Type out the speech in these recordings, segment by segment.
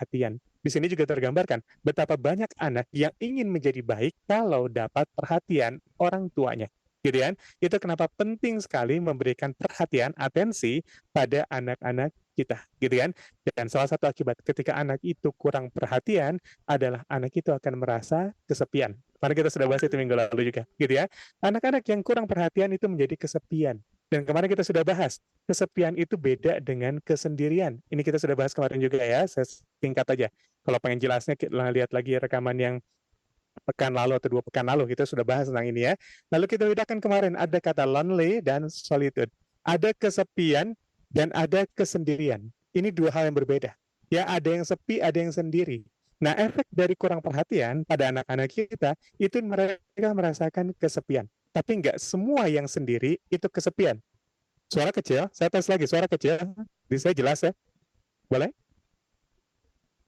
perhatian. Di sini juga tergambarkan betapa banyak anak yang ingin menjadi baik kalau dapat perhatian orang tuanya. Gitu kan? Itu kenapa penting sekali memberikan perhatian, atensi pada anak-anak kita, gitu kan? Dan salah satu akibat ketika anak itu kurang perhatian adalah anak itu akan merasa kesepian. Karena kita sudah bahas itu minggu lalu juga, gitu ya. Anak-anak yang kurang perhatian itu menjadi kesepian. Dan kemarin kita sudah bahas, kesepian itu beda dengan kesendirian. Ini kita sudah bahas kemarin juga ya, saya singkat aja. Kalau pengen jelasnya, kita lihat lagi rekaman yang pekan lalu atau 2 pekan lalu, kita sudah bahas tentang ini ya. Lalu kita bedakan kemarin, ada kata lonely dan solitude. Ada kesepian dan ada kesendirian. Ini dua hal yang berbeda. Ya, ada yang sepi, ada yang sendiri. Nah, efek dari kurang perhatian pada anak-anak kita, itu mereka merasakan kesepian. Tapi nggak semua yang sendiri itu kesepian. Suara kecil, saya tes lagi, suara kecil. Di saya jelas ya? Boleh?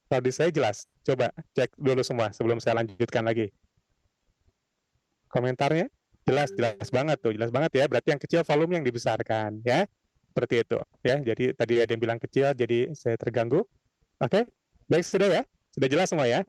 Kalau di saya jelas. Coba cek dulu semua sebelum saya lanjutkan lagi. Komentarnya jelas, jelas banget tuh, jelas banget ya. Berarti yang kecil volume yang dibesarkan ya. Seperti itu ya. Jadi tadi ada yang bilang kecil, jadi saya terganggu. Oke, baik sudah ya. Sudah jelas semua ya.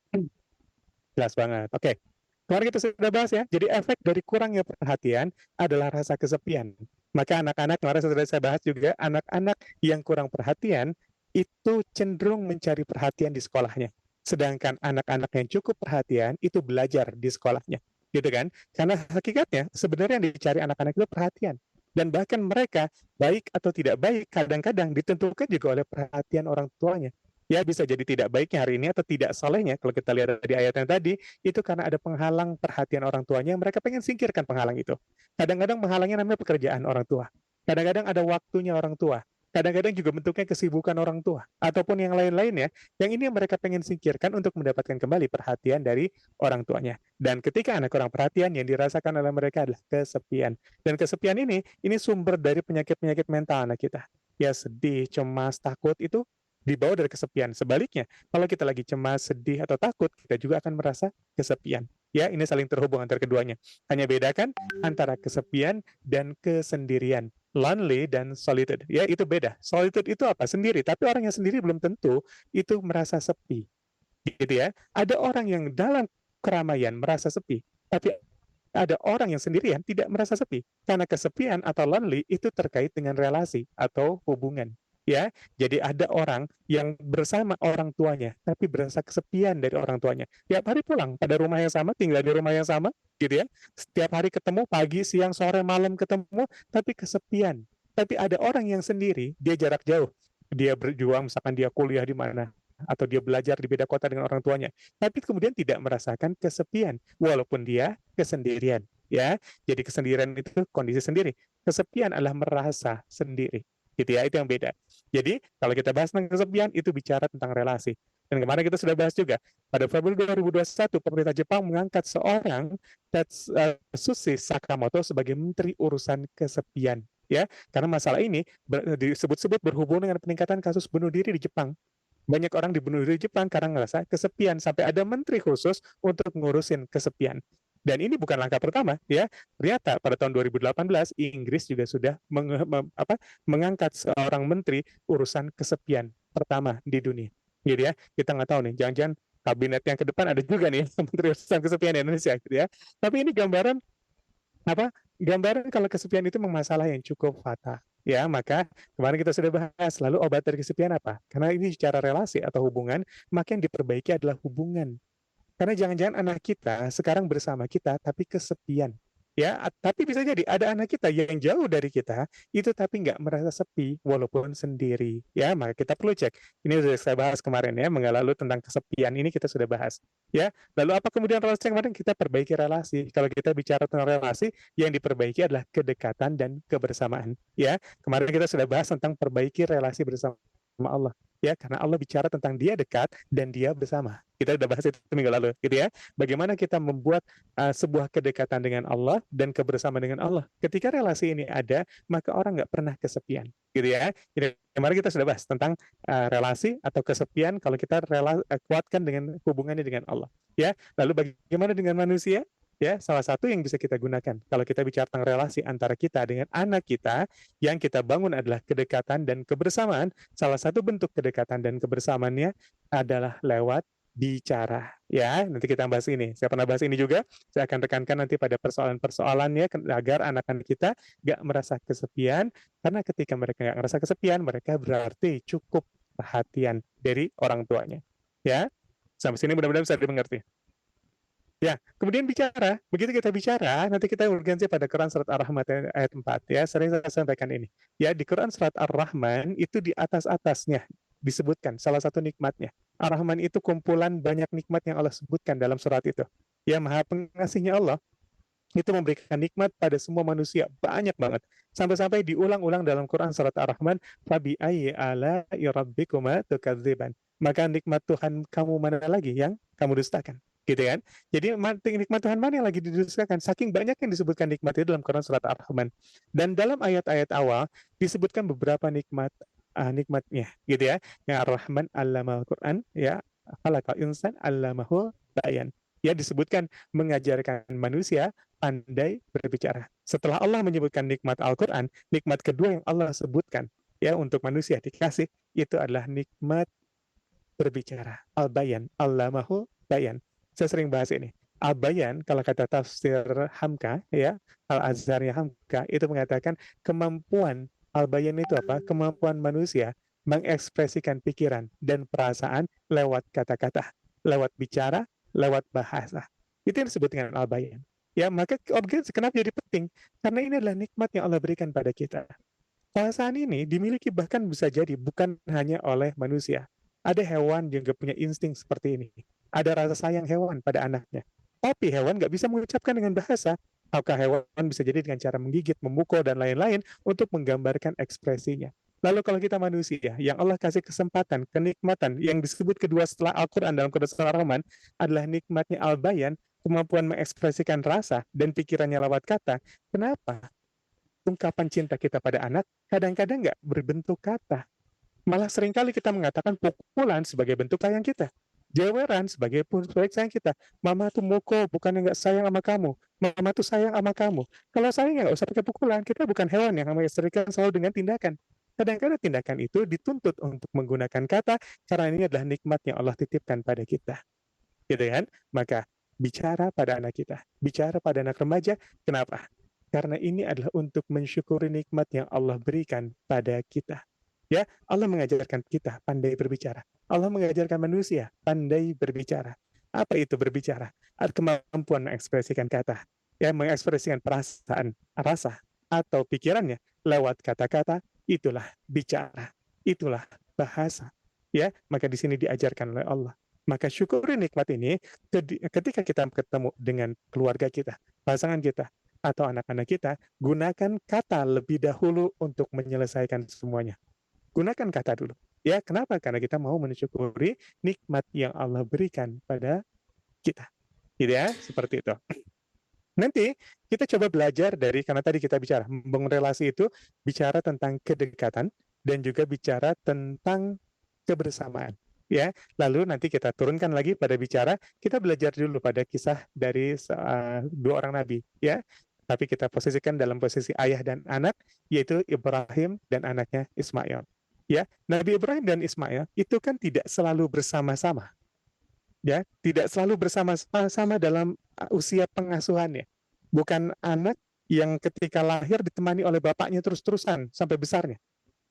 Jelas banget. Oke. Kemarin kita sudah bahas ya. Jadi efek dari kurangnya perhatian adalah rasa kesepian. Maka anak-anak, kemarin sudah saya bahas juga, anak-anak yang kurang perhatian itu cenderung mencari perhatian di sekolahnya. Sedangkan anak-anak yang cukup perhatian itu belajar di sekolahnya. Gitu kan? Karena hakikatnya sebenarnya yang dicari anak-anak itu perhatian. Dan bahkan mereka baik atau tidak baik kadang-kadang ditentukan juga oleh perhatian orang tuanya. Ya bisa jadi tidak baiknya hari ini atau tidak solehnya kalau kita lihat di ayat yang tadi itu karena ada penghalang perhatian orang tuanya, mereka pengen singkirkan penghalang itu. Kadang-kadang penghalangnya namanya pekerjaan orang tua. Kadang-kadang ada waktunya orang tua. Kadang-kadang juga bentuknya kesibukan orang tua. Ataupun yang lain-lain ya. Yang ini yang mereka pengen singkirkan untuk mendapatkan kembali perhatian dari orang tuanya. Dan ketika anak kurang perhatian, yang dirasakan oleh mereka adalah kesepian. Dan kesepian ini sumber dari penyakit-penyakit mental anak kita. Ya sedih, cemas, takut itu dibawa dari kesepian. Sebaliknya, kalau kita lagi cemas, sedih, atau takut, kita juga akan merasa kesepian. Ya, ini saling terhubung antara keduanya. Hanya bedakan antara kesepian dan kesendirian. Lonely dan solitude. Ya, itu beda. Solitude itu apa? Sendiri. Tapi orang yang sendiri belum tentu itu merasa sepi. Gitu ya. Ada orang yang dalam keramaian merasa sepi. Tapi ada orang yang sendirian tidak merasa sepi. Karena kesepian atau lonely itu terkait dengan relasi atau hubungan. Ya, jadi ada orang yang bersama orang tuanya, tapi berasa kesepian dari orang tuanya. Tiap hari pulang pada rumah yang sama, tinggal di rumah yang sama, gitu ya. Setiap hari ketemu, pagi, siang, sore, malam ketemu, tapi kesepian. Tapi ada orang yang sendiri, dia jarak jauh. Dia berjuang, misalkan dia kuliah di mana, atau dia belajar di beda kota dengan orang tuanya. Tapi kemudian tidak merasakan kesepian, walaupun dia kesendirian. Ya, jadi kesendirian itu kondisi sendiri. Kesepian adalah merasa sendiri. Gitu ya, itu yang beda. Jadi, kalau kita bahas tentang kesepian, itu bicara tentang relasi. Dan kemarin kita sudah bahas juga, pada Februari 2021, pemerintah Jepang mengangkat seorang Tatsushi Sakamoto sebagai Menteri Urusan Kesepian. Ya, karena masalah ini disebut-sebut berhubung dengan peningkatan kasus bunuh diri di Jepang. Banyak orang dibunuh diri di Jepang karena ngerasa kesepian, sampai ada menteri khusus untuk ngurusin kesepian. Dan ini bukan langkah pertama, ya. Ternyata pada tahun 2018 Inggris juga sudah mengangkat seorang menteri urusan kesepian pertama di dunia. Gitu ya. Kita nggak tahu nih, jangan-jangan kabinet yang ke depan ada juga nih menteri urusan kesepian di Indonesia gitu ya. Tapi ini gambaran apa? Gambaran kalau kesepian itu memang masalah yang cukup fatal. Ya, maka kemarin kita sudah bahas, lalu obat dari kesepian apa? Karena ini secara relasi atau hubungan, maka yang diperbaiki adalah hubungan. Karena jangan-jangan anak kita sekarang bersama kita tapi kesepian. Ya, tapi bisa jadi ada anak kita yang jauh dari kita itu tapi nggak merasa sepi walaupun sendiri. Ya, maka kita perlu cek. Ini sudah saya bahas kemarin ya, lalu tentang kesepian ini kita sudah bahas. Ya, lalu apa kemudian relasi yang kemarin kita perbaiki relasi. Kalau kita bicara tentang relasi, yang diperbaiki adalah kedekatan dan kebersamaan. Ya, kemarin kita sudah bahas tentang perbaiki relasi bersama Allah. Ya, karena Allah bicara tentang dia dekat dan dia bersama. Kita sudah bahas itu minggu lalu, gitu ya. Bagaimana kita membuat sebuah kedekatan dengan Allah dan kebersamaan dengan Allah. Ketika relasi ini ada, maka orang nggak pernah kesepian, gitu ya. Jadi kemarin kita sudah bahas tentang relasi atau kesepian kalau kita kuatkan dengan hubungannya dengan Allah. Ya, lalu bagaimana dengan manusia? Ya, salah satu yang bisa kita gunakan kalau kita bicara tentang relasi antara kita dengan anak kita, yang kita bangun adalah kedekatan dan kebersamaan. Salah satu bentuk kedekatan dan kebersamaannya adalah lewat bicara. Ya, nanti kita bahas ini. Saya pernah bahas ini juga. Saya akan tekankan nanti pada persoalan-persoalannya agar anak-anak kita gak merasa kesepian. Karena ketika mereka gak merasa kesepian, mereka berarti cukup perhatian dari orang tuanya. Ya, sampai sini mudah-mudahan bisa dimengerti. Ya, kemudian bicara. Begitu kita bicara, nanti kita urgensi pada Quran surat Ar-Rahman ayat 4 ya. Sering saya sampaikan ini. Ya, di Quran surat Ar-Rahman itu di atas-atasnya disebutkan salah satu nikmatnya. Ar-Rahman itu kumpulan banyak nikmat yang Allah sebutkan dalam surat itu. Ya, Maha Pengasihnya Allah itu memberikan nikmat pada semua manusia banyak banget. Sampai-sampai diulang-ulang dalam Quran surat Ar-Rahman, "Fabi ayyi ala'i rabbikuma tukadziban." Maka nikmat Tuhan kamu mana lagi yang kamu dustakan? Gitu kan? Jadi nikmat Tuhan mana yang lagi didustakan? Saking banyak yang disebutkan nikmat itu dalam Quran surat Ar-Rahman. Dan dalam ayat-ayat awal disebutkan beberapa nikmatnya gitu ya. Yang Ar-Rahman allamal Quran ya, khalaqal insan allamahul bayan. Ya, disebutkan mengajarkan manusia pandai berbicara. Setelah Allah menyebutkan nikmat Al-Quran, nikmat kedua yang Allah sebutkan ya untuk manusia dikasih itu adalah nikmat berbicara. Al-Bayan, Allamahul Bayan. Saya sering bahas ini. Al-Bayan, kalau kata tafsir Hamka, ya, Al-Azharnya Hamka, itu mengatakan kemampuan Al-Bayan itu apa? Kemampuan manusia mengekspresikan pikiran dan perasaan lewat kata-kata, lewat bicara, lewat bahasa. Itu yang disebut dengan Al-Bayan. Ya, maka urgensi kenapa jadi penting? Karena ini adalah nikmat yang Allah berikan pada kita. Perasaan ini dimiliki bahkan bisa jadi bukan hanya oleh manusia. Ada hewan yang juga punya insting seperti ini. Ada rasa sayang hewan pada anaknya. Tapi hewan nggak bisa mengucapkan dengan bahasa. Apakah hewan bisa jadi dengan cara menggigit, memukul, dan lain-lain untuk menggambarkan ekspresinya. Lalu kalau kita manusia, yang Allah kasih kesempatan, kenikmatan, yang disebut kedua setelah Al-Quran dalam Quran Surah Ar-Rahman, adalah nikmatnya Al-Bayan, kemampuan mengekspresikan rasa dan pikirannya lewat kata. Kenapa? Ungkapan cinta kita pada anak kadang-kadang nggak berbentuk kata. Malah seringkali kita mengatakan pukulan sebagai bentuk sayang kita. Jeweran sebagai bentuk sayang kita. Mama tuh mukul, bukan nggak sayang sama kamu. Mama tuh sayang sama kamu. Kalau sayang nggak usah pakai pukulan. Kita bukan hewan yang mengekspresikan selalu dengan tindakan. Kadang-kadang tindakan itu dituntut untuk menggunakan kata karena ini adalah nikmat yang Allah titipkan pada kita. Gitu kan? Maka bicara pada anak kita, bicara pada anak remaja. Kenapa? Karena ini adalah untuk mensyukuri nikmat yang Allah berikan pada kita. Ya, Allah mengajarkan kita pandai berbicara. Allah mengajarkan manusia pandai berbicara. Apa itu berbicara? Kemampuan mengekspresikan kata, ya, mengekspresikan perasaan, rasa, atau pikirannya lewat kata-kata, itulah bicara. Itulah bahasa. Ya, maka di sini diajarkan oleh Allah. Maka syukuri nikmat ini ketika kita ketemu dengan keluarga kita, pasangan kita, atau anak-anak kita, gunakan kata lebih dahulu untuk menyelesaikan semuanya. Gunakan kata dulu. Ya, kenapa? Karena kita mau mensyukuri nikmat yang Allah berikan pada kita. Gitu ya, seperti itu. Nanti kita coba belajar dari, karena tadi kita bicara, membangun relasi itu bicara tentang kedekatan dan juga bicara tentang kebersamaan. Ya, lalu nanti kita turunkan lagi pada bicara, kita belajar dulu pada kisah dari dua orang nabi, ya. Tapi kita posisikan dalam posisi ayah dan anak, yaitu Ibrahim dan anaknya Ismail. Ya, Nabi Ibrahim dan Ismail itu kan tidak selalu bersama-sama. Ya, tidak selalu bersama-sama dalam usia pengasuhannya. Bukan anak yang ketika lahir ditemani oleh bapaknya terus-terusan sampai besarnya.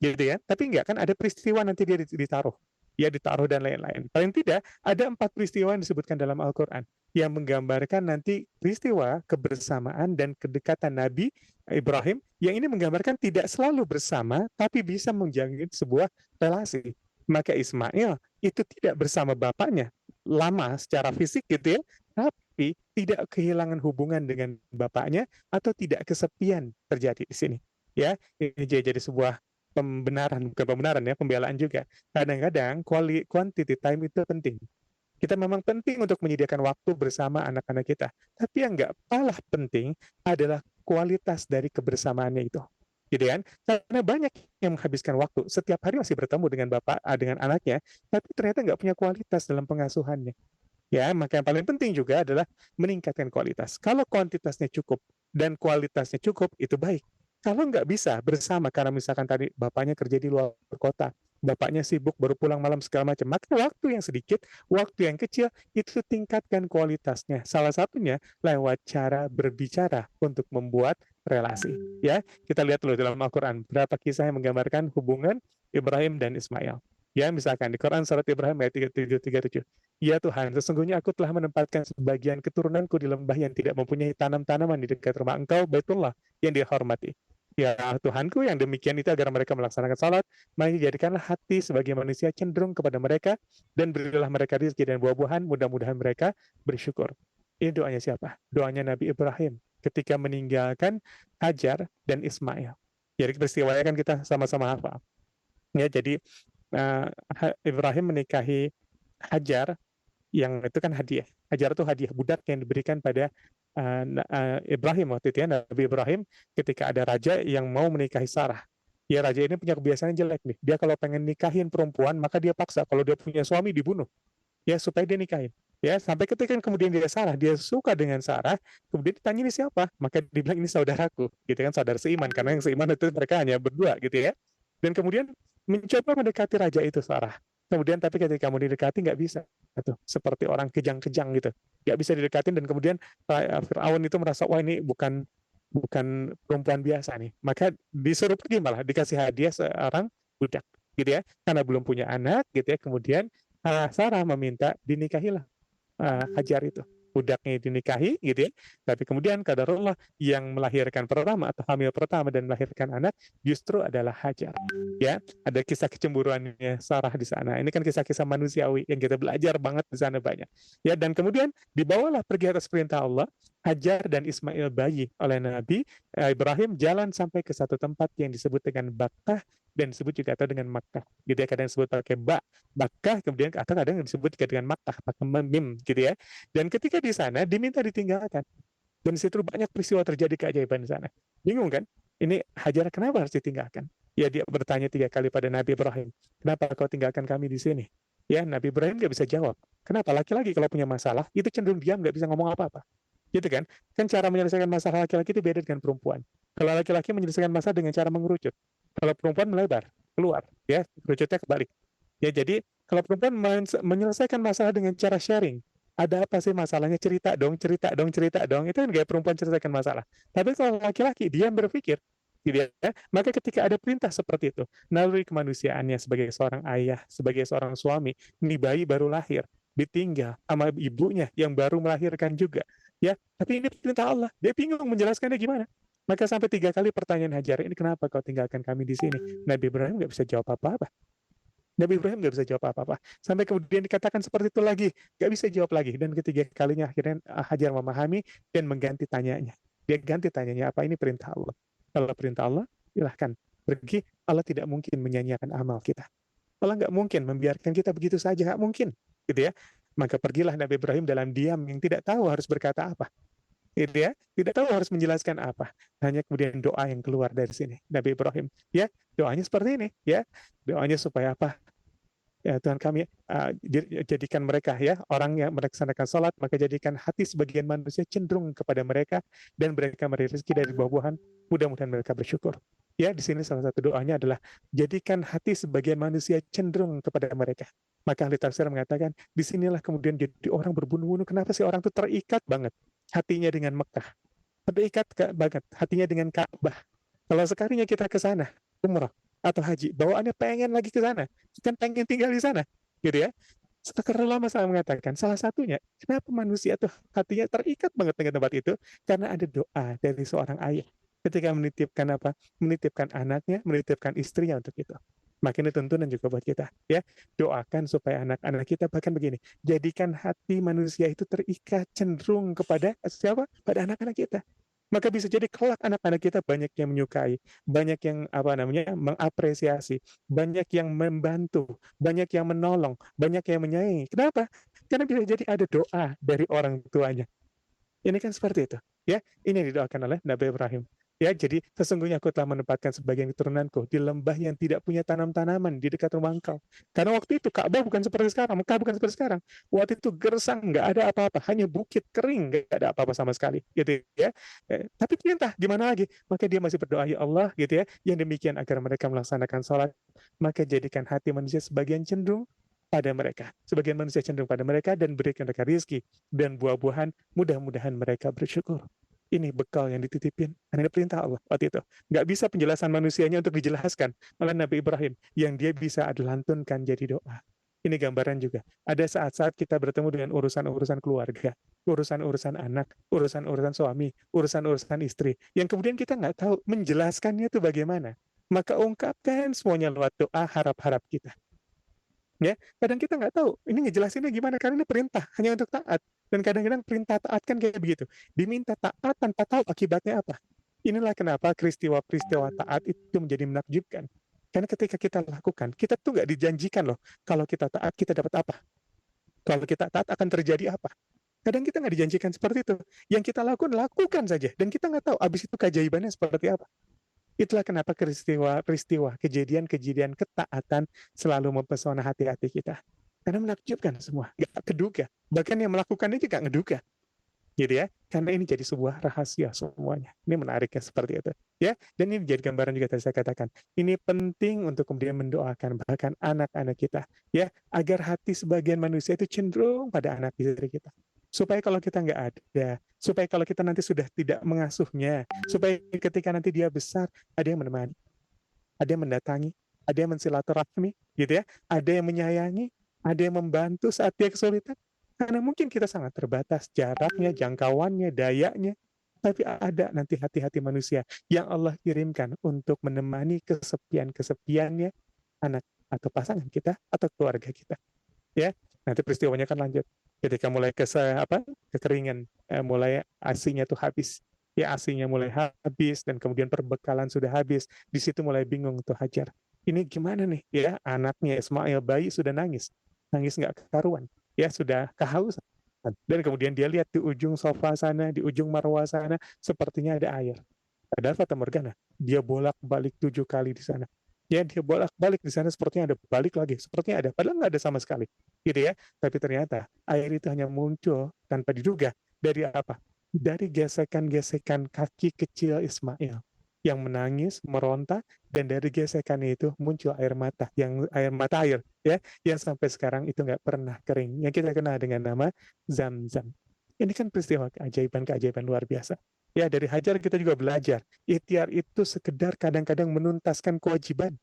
Gitu ya. Tapi enggak, kan ada peristiwa nanti dia ditaruh. Ya, ditaruh dan lain-lain. Paling tidak ada 4 peristiwa yang disebutkan dalam Al-Quran yang menggambarkan nanti peristiwa kebersamaan dan kedekatan Nabi Ibrahim yang ini menggambarkan tidak selalu bersama tapi bisa menjalin sebuah relasi. Maka Ismail itu tidak bersama bapaknya lama secara fisik gitu ya, tapi tidak kehilangan hubungan dengan bapaknya atau tidak kesepian terjadi di sini. Ya, ini jadi sebuah pembelaan juga. Kadang-kadang quantity time itu penting. Kita memang penting untuk menyediakan waktu bersama anak-anak kita. Tapi yang nggak kalah penting adalah kualitas dari kebersamaannya itu. Gitu kan? Karena banyak yang menghabiskan waktu. Setiap hari masih bertemu dengan bapak, dengan anaknya, tapi ternyata nggak punya kualitas dalam pengasuhannya. Ya, maka yang paling penting juga adalah meningkatkan kualitas. Kalau kuantitasnya cukup dan kualitasnya cukup, itu baik. Kalau nggak bisa bersama, karena misalkan tadi bapaknya kerja di luar kota, bapaknya sibuk baru pulang malam segala macam, maka waktu yang sedikit, waktu yang kecil, itu tingkatkan kualitasnya. Salah satunya lewat cara berbicara untuk membuat relasi. Ya, kita lihat dulu dalam Al-Quran berapa kisah yang menggambarkan hubungan Ibrahim dan Ismail. Ya, misalkan di Quran surat Ibrahim ayat 37. Ya Tuhan, sesungguhnya aku telah menempatkan sebagian keturunanku di lembah yang tidak mempunyai tanam-tanaman di dekat rumah Engkau, Baitullah, yang dihormati. Ya Tuhanku, yang demikian itu agar mereka melaksanakan salat, maka jadikanlah hati sebagai manusia cenderung kepada mereka, dan berilah mereka rezeki dan buah-buahan, mudah-mudahan mereka bersyukur. Ini doanya siapa? Doanya Nabi Ibrahim ketika meninggalkan Hajar dan Ismail. Jadi peristiwanya kan kita sama-sama hafal. Ya, jadi Ibrahim menikahi Hajar, yang itu kan hadiah. Hajar itu hadiah budak yang diberikan pada Ibrahim waktu itu ya, Nabi Ibrahim ketika ada raja yang mau menikahi Sarah. Ya, raja ini punya kebiasaan jelek nih. Dia kalau pengen nikahin perempuan, maka dia paksa. Kalau dia punya suami, dibunuh. Ya, supaya dia nikahin. Ya, sampai ketika kemudian dia Sarah, dia suka dengan Sarah, kemudian ditanya ini siapa? Maka dibilang ini saudaraku, gitu kan, saudara seiman. Karena yang seiman itu mereka hanya berdua, gitu ya. Dan kemudian mencoba mendekati raja itu Sarah. Kemudian tapi ketika kamu didekati nggak bisa, tuh seperti orang kejang-kejang gitu, nggak bisa didekatin. Dan kemudian Firaun itu merasa wah ini bukan bukan perempuan biasa nih, maka disuruh pergi, malah dikasih hadiah seorang budak, gitu ya, karena belum punya anak, gitu ya. Kemudian Sarah meminta dinikahilah Hajar itu, budaknya dinikahi, gitu ya. Tapi kemudian qadarullah yang melahirkan pertama atau hamil pertama dan melahirkan anak justru adalah Hajar. Ya, ada kisah kecemburuannya Sarah di sana. Ini kan kisah-kisah manusiawi yang kita belajar banget di sana banyak. Ya, dan kemudian dibawalah pergi atas perintah Allah Hajar dan Ismail bayi oleh Nabi Ibrahim, jalan sampai ke satu tempat yang disebut dengan Bakkah, dan disebut juga atau dengan Makkah. Gitu ya, kadang disebut pakai Bakkah, kemudian atau kadang disebut juga dengan Makkah, pakai mim, gitu ya. Dan ketika di sana diminta ditinggalkan. Dan di situ banyak peristiwa terjadi keajaiban di sana. Bingung kan? Ini Hajar kenapa harus ditinggalkan? Ya, dia bertanya 3 kali pada Nabi Ibrahim, kenapa kau tinggalkan kami di sini? Ya, Nabi Ibrahim nggak bisa jawab. Kenapa? Laki-laki kalau punya masalah itu cenderung diam, nggak bisa ngomong apa-apa. Gitu kan? Kan cara menyelesaikan masalah laki-laki itu beda dengan perempuan. Kalau laki-laki menyelesaikan masalah dengan cara mengerucut. Kalau perempuan melebar, keluar, ya, kerucutnya kebalik. Ya, jadi kalau perempuan menyelesaikan masalah dengan cara sharing, ada apa sih masalahnya, cerita dong, cerita dong, cerita dong, itu kan gaya perempuan selesaikan masalah. Tapi kalau laki-laki dia berpikir, gitu ya. Maka ketika ada perintah seperti itu, naluri kemanusiaannya sebagai seorang ayah, sebagai seorang suami, ini bayi baru lahir, ditinggal sama ibunya yang baru melahirkan juga, ya. Tapi ini perintah Allah, dia bingung menjelaskannya gimana. Maka sampai 3 kali pertanyaan Hajar, ini kenapa kau tinggalkan kami di sini? Nabi Ibrahim nggak bisa jawab apa-apa. Nabi Ibrahim nggak bisa jawab apa-apa. Sampai kemudian dikatakan seperti itu lagi, nggak bisa jawab lagi. Dan ketiga kalinya akhirnya Hajar memahami dan mengganti tanyanya. Dia ganti tanyanya, apa ini perintah Allah? Kalau perintah Allah, silahkan pergi. Allah tidak mungkin menyanyiakan amal kita. Allah nggak mungkin membiarkan kita begitu saja, nggak mungkin, gitu ya. Maka pergilah Nabi Ibrahim dalam diam yang tidak tahu harus berkata apa, gitu ya, tidak tahu harus menjelaskan apa. Hanya kemudian doa yang keluar dari sini, Nabi Ibrahim, ya, doanya seperti ini, ya, doanya supaya apa? Ya Tuhan kami, jadikan mereka ya orang yang melaksanakan sholat, maka jadikan hati sebagian manusia cenderung kepada mereka, dan mereka memberi rezeki dari buah-buahan, mudah-mudahan mereka bersyukur. Ya, di sini salah satu doanya adalah jadikan hati sebagian manusia cenderung kepada mereka. Maka ahli tafsir mengatakan, disinilah kemudian jadi orang berbunuh-bunuh. Kenapa sih orang itu terikat banget hatinya dengan Mekah, terikat banget hatinya dengan Ka'bah. Kalau sekalinya kita ke sana, umrah atau haji, bawaannya pengen lagi ke sana, kan pengen tinggal di sana, gitu ya. Sekarang lama saya mengatakan, salah satunya, kenapa manusia tuh hatinya terikat banget dengan tempat itu, karena ada doa dari seorang ayah ketika menitipkan apa, menitipkan anaknya, menitipkan istrinya untuk itu. Makin tuntunan juga buat kita, ya. Doakan supaya anak-anak kita, bahkan begini, jadikan hati manusia itu terikat cenderung kepada siapa? Pada anak-anak kita. Maka bisa jadi kelak anak-anak kita banyak yang menyukai, banyak yang apa namanya, mengapresiasi, banyak yang membantu, banyak yang menolong, banyak yang menyayangi. Kenapa? Karena bisa jadi ada doa dari orang tuanya. Ini kan seperti itu, ya. Ini yang didoakan oleh Nabi Ibrahim. Ya, jadi sesungguhnya aku telah menempatkan sebagian keturunanku di lembah yang tidak punya tanam-tanaman di dekat rumah engkau. Karena waktu itu Ka'bah bukan seperti sekarang, Mekah bukan seperti sekarang. Waktu itu gersang, nggak ada apa-apa, hanya bukit kering, nggak ada apa-apa sama sekali, gitu ya. Tapi perintah, gimana lagi? Maka dia masih berdoa, ya Allah, gitu ya, yang demikian agar mereka melaksanakan sholat, maka jadikan hati manusia sebagian cenderung pada mereka. Sebagian manusia cenderung pada mereka dan berikan mereka rizki dan buah-buahan, mudah-mudahan mereka bersyukur. Ini bekal yang dititipin. Karena ini perintah Allah waktu itu. Nggak bisa penjelasan manusianya untuk dijelaskan oleh Nabi Ibrahim. Yang dia bisa lantunkan jadi doa. Ini gambaran juga. Ada saat-saat kita bertemu dengan urusan-urusan keluarga, urusan-urusan anak, urusan-urusan suami, urusan-urusan istri. Yang kemudian kita nggak tahu menjelaskannya itu bagaimana. Maka ungkapkan semuanya lewat doa harap-harap kita. Ya, kadang kita nggak tahu ini ngejelasinnya gimana karena ini perintah hanya untuk taat dan kadang-kadang perintah taat kan kayak begitu diminta taat tanpa tahu akibatnya apa. Inilah kenapa peristiwa-peristiwa taat itu menjadi menakjubkan karena ketika kita lakukan kita tuh nggak dijanjikan loh kalau kita taat kita dapat apa, kalau kita taat akan terjadi apa. Kadang kita nggak dijanjikan seperti itu, yang kita lakukan saja dan kita nggak tahu abis itu keajaibannya seperti apa. Itulah kenapa peristiwa, kejadian-kejadian ketaatan selalu mempesona hati-hati kita. Karena menakjubkan semua, gak keduga. Bahkan yang melakukannya juga gak ngeduga. Gitu ya. Karena ini jadi sebuah rahasia semuanya. Ini menariknya seperti itu. Ya, dan ini jadi gambaran juga tadi saya katakan. Ini penting untuk kemudian mendoakan bahkan anak-anak kita. Ya, agar hati sebagian manusia itu cenderung pada anak istri kita. Supaya kalau kita nggak ada, supaya kalau kita nanti sudah tidak mengasuhnya, supaya ketika nanti dia besar, ada yang menemani, ada yang mendatangi, ada yang mensilaturahmi, gitu ya, ada yang menyayangi, ada yang membantu saat dia kesulitan. Karena mungkin kita sangat terbatas jaraknya, jangkauannya, dayanya, tapi ada nanti hati-hati manusia yang Allah kirimkan untuk menemani kesepian-kesepiannya anak atau pasangan kita atau keluarga kita. Ya, nanti peristiwanya kan lanjut. Ketika mulai kekeringan, mulai asinya tuh habis. Ya asinya mulai habis dan kemudian perbekalan sudah habis. Di situ mulai bingung tuh Hajar. Ini gimana nih? Ya anaknya Ismail bayi sudah nangis, nangis nggak karuan. Ya sudah kehausan. Dan kemudian dia lihat di ujung sofa sana, di ujung marwah sana, sepertinya ada air. Padahal Fata Morgana, dia bolak-balik 7 kali di sana. Ya, dia bolak-balik di sana sepertinya ada balik lagi, sepertinya ada, padahal nggak ada sama sekali, gitu ya. Tapi ternyata air itu hanya muncul tanpa diduga dari apa? Dari gesekan-gesekan kaki kecil Ismail yang menangis, meronta, dan dari gesekan itu muncul air mata, ya, yang sampai sekarang itu nggak pernah kering, yang kita kenal dengan nama Zam-Zam. Ini kan peristiwa keajaiban-keajaiban luar biasa. Ya, dari Hajar kita juga belajar. Ikhtiar itu sekedar kadang-kadang menuntaskan kewajiban.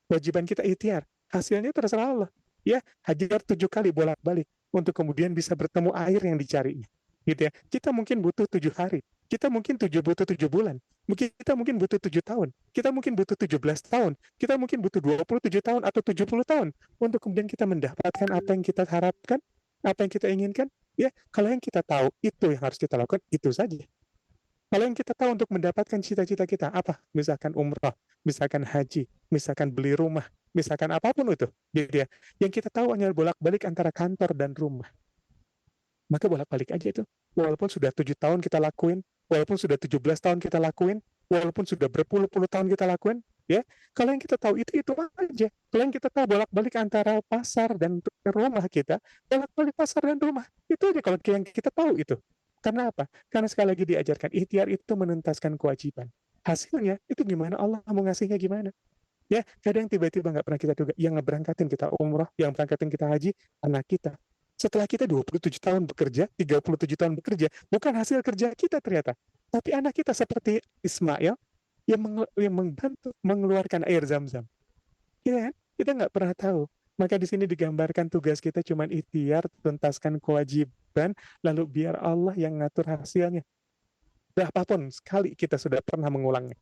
Kewajiban kita ikhtiar. Hasilnya terserah Allah. Ya, Hajar 7 kali bolak-balik untuk kemudian bisa bertemu air yang dicarinya. Gitu ya. Kita mungkin butuh 7 hari. Kita mungkin butuh 7 bulan. Kita mungkin butuh 7 tahun. Kita mungkin butuh 17 tahun. Kita mungkin butuh 27 tahun atau 70 tahun untuk kemudian kita mendapatkan apa yang kita harapkan, apa yang kita inginkan. Ya, kalau yang kita tahu itu yang harus kita lakukan, itu saja. Kalau yang kita tahu untuk mendapatkan cita-cita kita apa? Misalkan umrah, misalkan haji, misalkan beli rumah, misalkan apapun itu, gitu ya. Yang kita tahu hanya bolak-balik antara kantor dan rumah. Maka bolak-balik aja itu. Walaupun sudah 7 tahun kita lakuin, walaupun sudah 17 tahun kita lakuin, walaupun sudah berpuluh-puluh tahun kita lakuin, ya. Kalau yang kita tahu itu aja. Kalau yang kita tahu bolak-balik antara pasar dan rumah kita, bolak-balik pasar dan rumah. Itu aja kalau yang kita tahu itu. Karena apa? Karena sekali lagi diajarkan, ikhtiar itu menuntaskan kewajiban. Hasilnya itu gimana? Allah mau ngasihnya gimana? Ya, kadang tiba-tiba nggak pernah kita duga. Yang ngeberangkatin kita umrah, yang berangkatin kita haji, anak kita. Setelah kita 27 tahun bekerja, 37 tahun bekerja, bukan hasil kerja kita ternyata. Tapi anak kita seperti Ismail yang membantu mengeluarkan air zam-zam. Ya kan? Kita nggak pernah tahu. Maka di sini digambarkan tugas kita cuma ikhtiar, tuntaskan kewajiban, lalu biar Allah yang ngatur hasilnya. Berapapun sekali kita sudah pernah mengulangnya.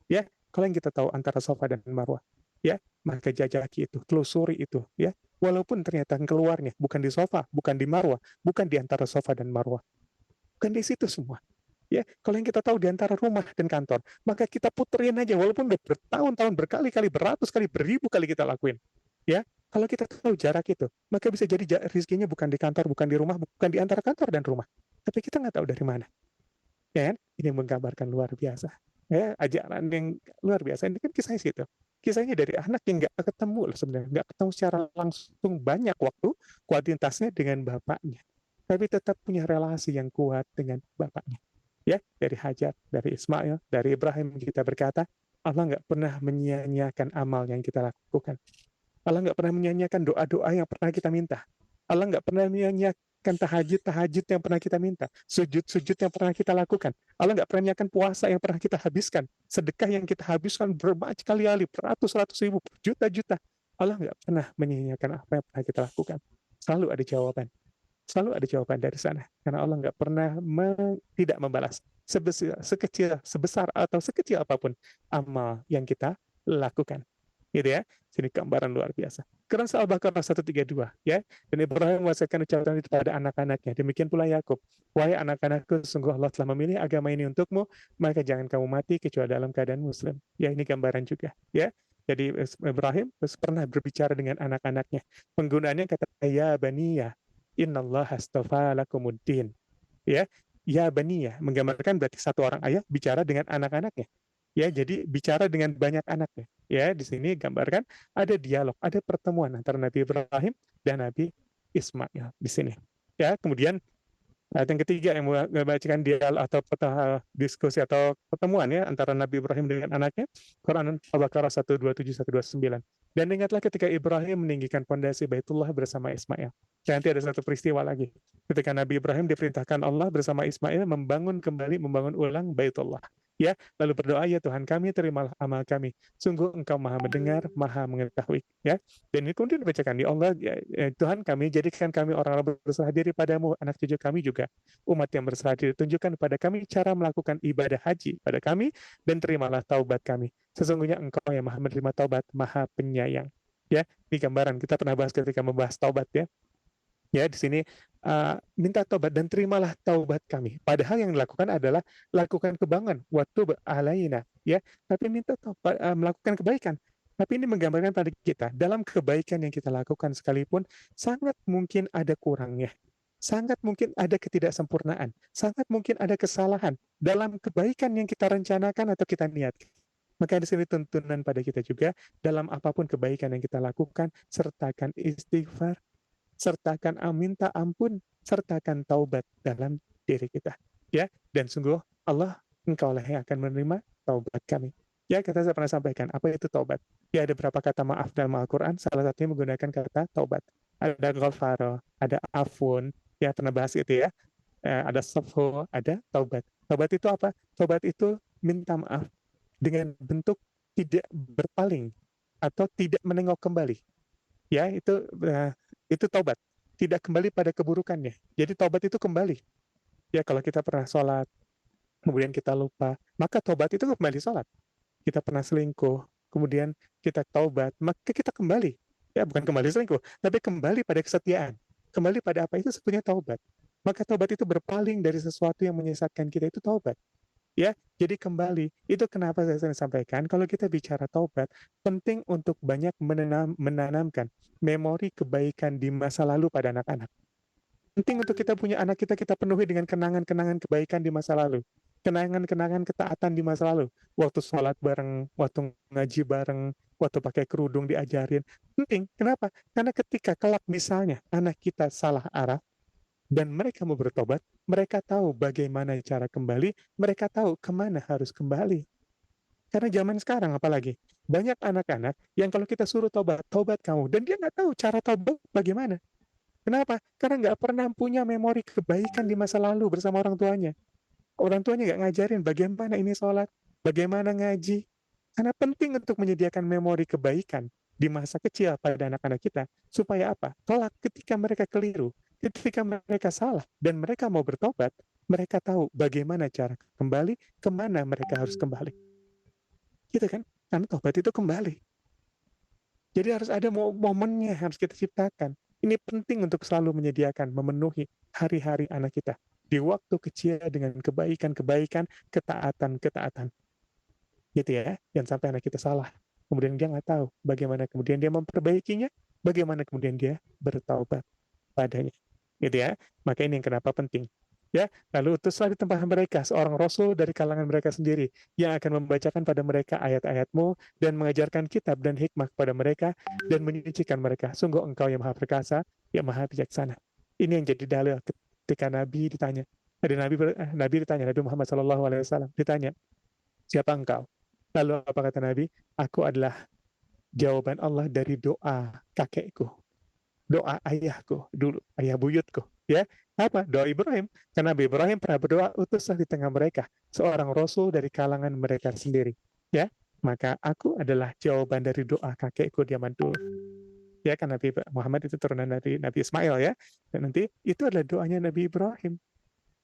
Ya, kalau yang kita tahu antara Safa dan Marwah, ya, maka jajaki itu, telusuri itu, ya. Walaupun ternyata keluarnya bukan di Safa, bukan di Marwah, bukan di antara Safa dan Marwah, bukan di situ semua. Ya, kalau yang kita tahu di antara rumah dan kantor, maka kita puterin aja walaupun udah bertahun-tahun, berkali-kali, beratus kali, beribu kali kita lakuin. Ya, kalau kita tahu jarak itu, maka bisa jadi rezekinya bukan di kantor, bukan di rumah, bukan di antara kantor dan rumah. Tapi kita nggak tahu dari mana. Ya kan? Ini menggambarkan luar biasa. Ya, ajaran yang luar biasa. Ini kan kisahnya situ. Kisahnya dari anak yang nggak ketemu loh sebenarnya, nggak ketemu secara langsung banyak waktu kuantitasnya dengan bapaknya, tapi tetap punya relasi yang kuat dengan bapaknya. Ya, dari Hajar, dari Ismail, dari Ibrahim kita berkata, Allah nggak pernah menyia-nyiakan amal yang kita lakukan. Allah nggak pernah menyia-nyiakan doa-doa yang pernah kita minta. Allah nggak pernah menyia-nyiakan tahajud-tahajud yang pernah kita minta, sujud-sujud yang pernah kita lakukan. Allah nggak pernah menyia-nyiakan puasa yang pernah kita habiskan, sedekah yang kita habiskan berkali-kali, beratus-ratus ribu, berjuta-juta. Allah nggak pernah menyia-nyiakan apa yang pernah kita lakukan. Selalu ada jawaban. Selalu ada jawaban dari sana. Karena Allah nggak pernah tidak membalas sebesar atau sekecil apapun amal yang kita lakukan. Gitu ya. Sini gambaran luar biasa. Quran Al-Baqarah 132 ya. Dan Ibrahim mewasiatkan ucapan itu pada anak-anaknya. Demikian pula Yakub. Wahai anak-anakku, sungguh Allah telah memilih agama ini untukmu, maka jangan kamu mati kecuali dalam keadaan muslim. Ya, ini gambaran juga ya. Jadi Ibrahim pernah berbicara dengan anak-anaknya. Penggunaannya kata ya baniyah, innallaha astafa lakumuddin. Ya, ya baniyah menggambarkan berarti satu orang ayah bicara dengan anak-anaknya. Ya, jadi bicara dengan banyak anaknya. Ya, di sini gambarkan ada dialog, ada pertemuan antara Nabi Ibrahim dan Nabi Ismail di sini. Ya, kemudian ayat yang ketiga yang membacakan dialog atau diskusi atau pertemuan ya antara Nabi Ibrahim dengan anaknya, Quran Al-Baqarah 127 129. Dan ingatlah ketika Ibrahim meninggikan pondasi Baitullah bersama Ismail. Dan nanti ada satu peristiwa lagi. Ketika Nabi Ibrahim diperintahkan Allah bersama Ismail membangun ulang Baitullah. Ya, lalu berdoa, ya Tuhan kami, terimalah amal kami. Sungguh Engkau Maha mendengar, Maha mengetahui. Ya, dan ini kemudian dibacakan di Allah, ya, Tuhan kami, jadikan kami orang-orang berserah diri padamu, anak cucu kami juga umat yang berserah diri. Tunjukkan pada kami cara melakukan ibadah haji pada kami, dan terimalah taubat kami. Sesungguhnya Engkau yang Maha menerima taubat, Maha penyayang. Ya, ini gambaran kita pernah bahas ketika membahas taubat ya. Ya, di sini minta taubat dan terimalah taubat kami. Padahal yang dilakukan adalah lakukan kebanggaan, waktu alaina, ya. Tapi minta taubat, melakukan kebaikan. Tapi ini menggambarkan pada kita, dalam kebaikan yang kita lakukan sekalipun, sangat mungkin ada kurangnya. Sangat mungkin ada ketidaksempurnaan. Sangat mungkin ada kesalahan dalam kebaikan yang kita rencanakan atau kita niatkan. Maka di sini tuntunan pada kita juga, dalam apapun kebaikan yang kita lakukan, sertakan istighfar, sertakan minta ampun, sertakan taubat dalam diri kita. Ya, dan sungguh Allah, Engkau lah yang akan menerima taubat kami. Ya, kata saya pernah sampaikan, apa itu taubat? Ya, ada beberapa kata maaf dalam Al-Quran, salah satunya menggunakan kata taubat. Ada ghafaro, ada afun, ya pernah bahas itu ya. Ada safho, ada taubat. Taubat itu apa? Taubat itu minta maaf dengan bentuk tidak berpaling atau tidak menengok kembali. Ya, itu taubat, tidak kembali pada keburukannya. Jadi taubat itu kembali. Ya, kalau kita pernah sholat, kemudian kita lupa, maka taubat itu kembali sholat. Kita pernah selingkuh, kemudian kita taubat, maka kita kembali. Ya, bukan kembali selingkuh, tapi kembali pada kesetiaan. Kembali pada apa itu sebetulnya taubat. Maka taubat itu berpaling dari sesuatu yang menyesatkan kita, itu taubat. Ya, jadi kembali, itu kenapa saya sering sampaikan, kalau kita bicara taubat, penting untuk banyak menanamkan memori kebaikan di masa lalu pada anak-anak. Penting untuk kita punya anak kita penuhi dengan kenangan-kenangan kebaikan di masa lalu. Kenangan-kenangan ketaatan di masa lalu. Waktu sholat bareng, waktu ngaji bareng, waktu pakai kerudung diajarin. Penting, kenapa? Karena ketika kelak misalnya anak kita salah arah, dan mereka mau bertobat, mereka tahu bagaimana cara kembali, mereka tahu kemana harus kembali. Karena zaman sekarang apalagi, banyak anak-anak yang kalau kita suruh tobat, tobat kamu, dan dia nggak tahu cara tobat bagaimana. Kenapa? Karena nggak pernah punya memori kebaikan di masa lalu bersama orang tuanya. Orang tuanya nggak ngajarin bagaimana ini sholat, bagaimana ngaji. Karena penting untuk menyediakan memori kebaikan di masa kecil pada anak-anak kita. Supaya apa? Kelak ketika mereka keliru, ketika mereka salah, dan mereka mau bertobat, mereka tahu bagaimana cara kembali, kemana mereka harus kembali. Gitu kan? Karena tobat itu kembali. Jadi harus ada momennya harus kita ciptakan. Ini penting untuk selalu menyediakan, memenuhi hari-hari anak kita. Di waktu kecil dengan kebaikan-kebaikan, ketaatan-ketaatan. Gitu ya, jangan sampai anak kita salah. Kemudian dia nggak tahu bagaimana kemudian dia memperbaikinya, bagaimana kemudian dia bertaubat padanya. Gitu ya, maka ini yang kenapa penting. Ya, lalu utuslah di tempat mereka seorang rasul dari kalangan mereka sendiri yang akan membacakan pada mereka ayat-ayatmu dan mengajarkan kitab dan hikmah kepada mereka dan menyucikan mereka. Sungguh engkau yang maha perkasa, yang maha bijaksana. Ini yang jadi dalil ketika Nabi ditanya. Ada Nabi ditanya, Nabi Muhammad SAW ditanya, siapa engkau? Lalu apa kata Nabi? Aku adalah jawaban Allah dari doa kakekku, doa ayahku dulu, ayah buyutku, ya. Apa? Doa Ibrahim. Karena Nabi Ibrahim pernah berdoa, utuslah di tengah mereka seorang rasul dari kalangan mereka sendiri, ya. Maka aku adalah jawaban dari doa kakekku di zaman dulu. Ya, kan Nabi Muhammad itu turunan dari Nabi Ismail, ya. Dan nanti itu adalah doanya Nabi Ibrahim.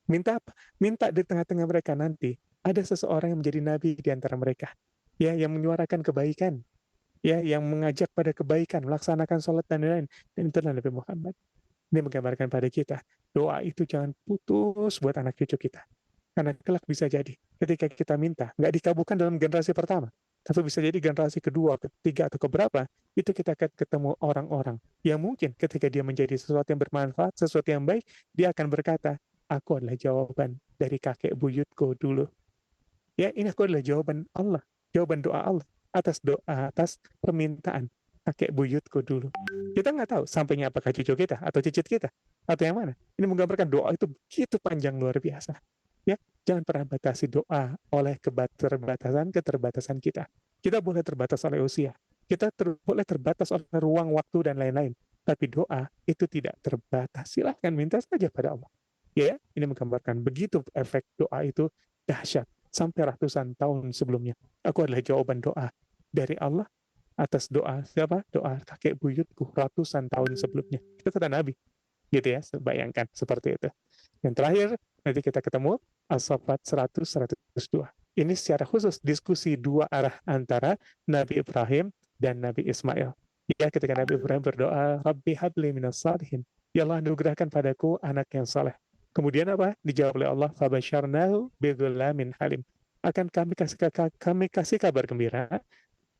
Minta apa? Minta di tengah-tengah mereka nanti ada seseorang yang menjadi nabi di antara mereka, ya, yang menyuarakan kebaikan, ya, yang mengajak pada kebaikan, melaksanakan sholat dan lain-lain. Dan itu adalah Nabi Muhammad. Ini menggambarkan pada kita, doa itu jangan putus buat anak cucu kita. Karena kelak bisa jadi, ketika kita minta, nggak dikabulkan dalam generasi pertama, tapi bisa jadi generasi kedua, ketiga, atau keberapa, itu kita akan ketemu orang-orang yang mungkin ketika dia menjadi sesuatu yang bermanfaat, sesuatu yang baik, dia akan berkata, aku adalah jawaban dari kakek buyutku dulu. Ya, ini aku adalah jawaban Allah, jawaban doa Allah atas doa, atas permintaan kakek buyutku dulu. Kita nggak tahu sampainya apakah cucu kita atau cicit kita atau yang mana. Ini menggambarkan doa itu begitu panjang luar biasa. Ya, jangan pernah batasi doa oleh keterbatasan kita. Kita boleh terbatas oleh usia, kita boleh terbatas oleh ruang, waktu, dan lain-lain. Tapi doa itu tidak terbatas. Silahkan minta saja pada Allah. Ya, ini menggambarkan begitu efek doa itu dahsyat sampai ratusan tahun sebelumnya. Aku adalah jawaban doa dari Allah atas doa siapa? Doa kakek buyutku ratusan tahun sebelumnya. Itu kata Nabi. Gitu ya, bayangkan seperti itu. Yang terakhir, nanti kita ketemu As-Saffat 100-102. Ini secara khusus diskusi dua arah antara Nabi Ibrahim dan Nabi Ismail. Ya, ketika Nabi Ibrahim berdoa, Rabbi habli minas salihin. Ya Allah, anugerahkan padaku anak yang saleh. Kemudian apa? Dijawab oleh Allah, fabasyarnahu bighulamin halim. Akan kami kasih kabar gembira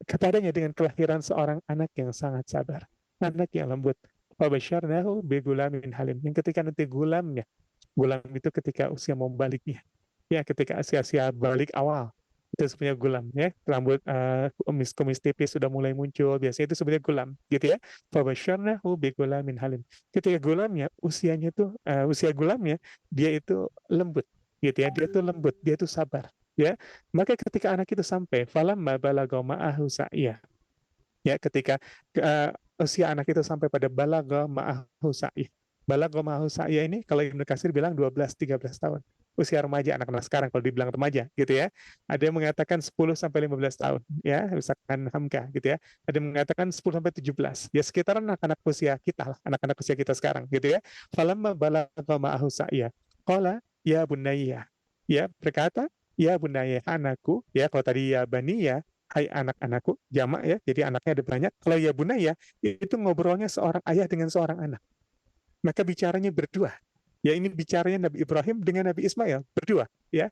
kepadanya dengan kelahiran seorang anak yang sangat sabar, anak yang lembut. Fabasyarnahu bigulamin halim. Yang ketika nanti gulamnya, gulam itu ketika usia mau baliknya, ya, ketika usia balik awal, itu sebenarnya gulam, ya, rambut kumis tipis sudah mulai muncul, biasanya itu sebenarnya gulam, gitu ya. Fabasyarnahu bigulamin halim. Ketika gulamnya, usianya itu usia gulamnya, dia itu lembut, gitu ya, dia itu lembut, dia itu sabar, ya. Maka ketika anak itu sampai falamma balagha ma'ahu sa'ya, ya, ketika usia anak itu sampai pada balagha ma'ahu sa'ya. Balagha ma'ahu sa'ya ini kalau Ibnu Katsir bilang 12-13 tahun. Usia remaja anak-anak sekarang kalau dibilang remaja gitu ya. Ada yang mengatakan 10 sampai 15 tahun ya, misalkan Hamka gitu ya. Ada yang mengatakan 10 sampai 17. Ya sekitaran anak-anak usia kita lah, anak-anak usia kita sekarang gitu ya. Falamma balagha ma'ahu sa'ya. Qala ya bunayya. Ya, berkata, ya bunayya, anakku, ya, kalau tadi ya baniya, hai anak-anakku, jamak ya, jadi anaknya ada banyak. Kalau ya bunaya, itu ngobrolnya seorang ayah dengan seorang anak. Maka bicaranya berdua. Ya, ini bicaranya Nabi Ibrahim dengan Nabi Ismail, berdua. Ya,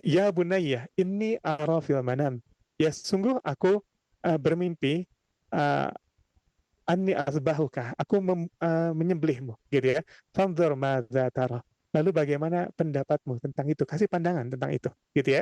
ya bunaya, ini ara fil manam. Ya, sungguh aku bermimpi uh, anni asbahuka, aku menyembelihmu, gitu ya. Fanzur madza tara. Lalu bagaimana pendapatmu tentang itu? Kasih pandangan tentang itu, gitu ya.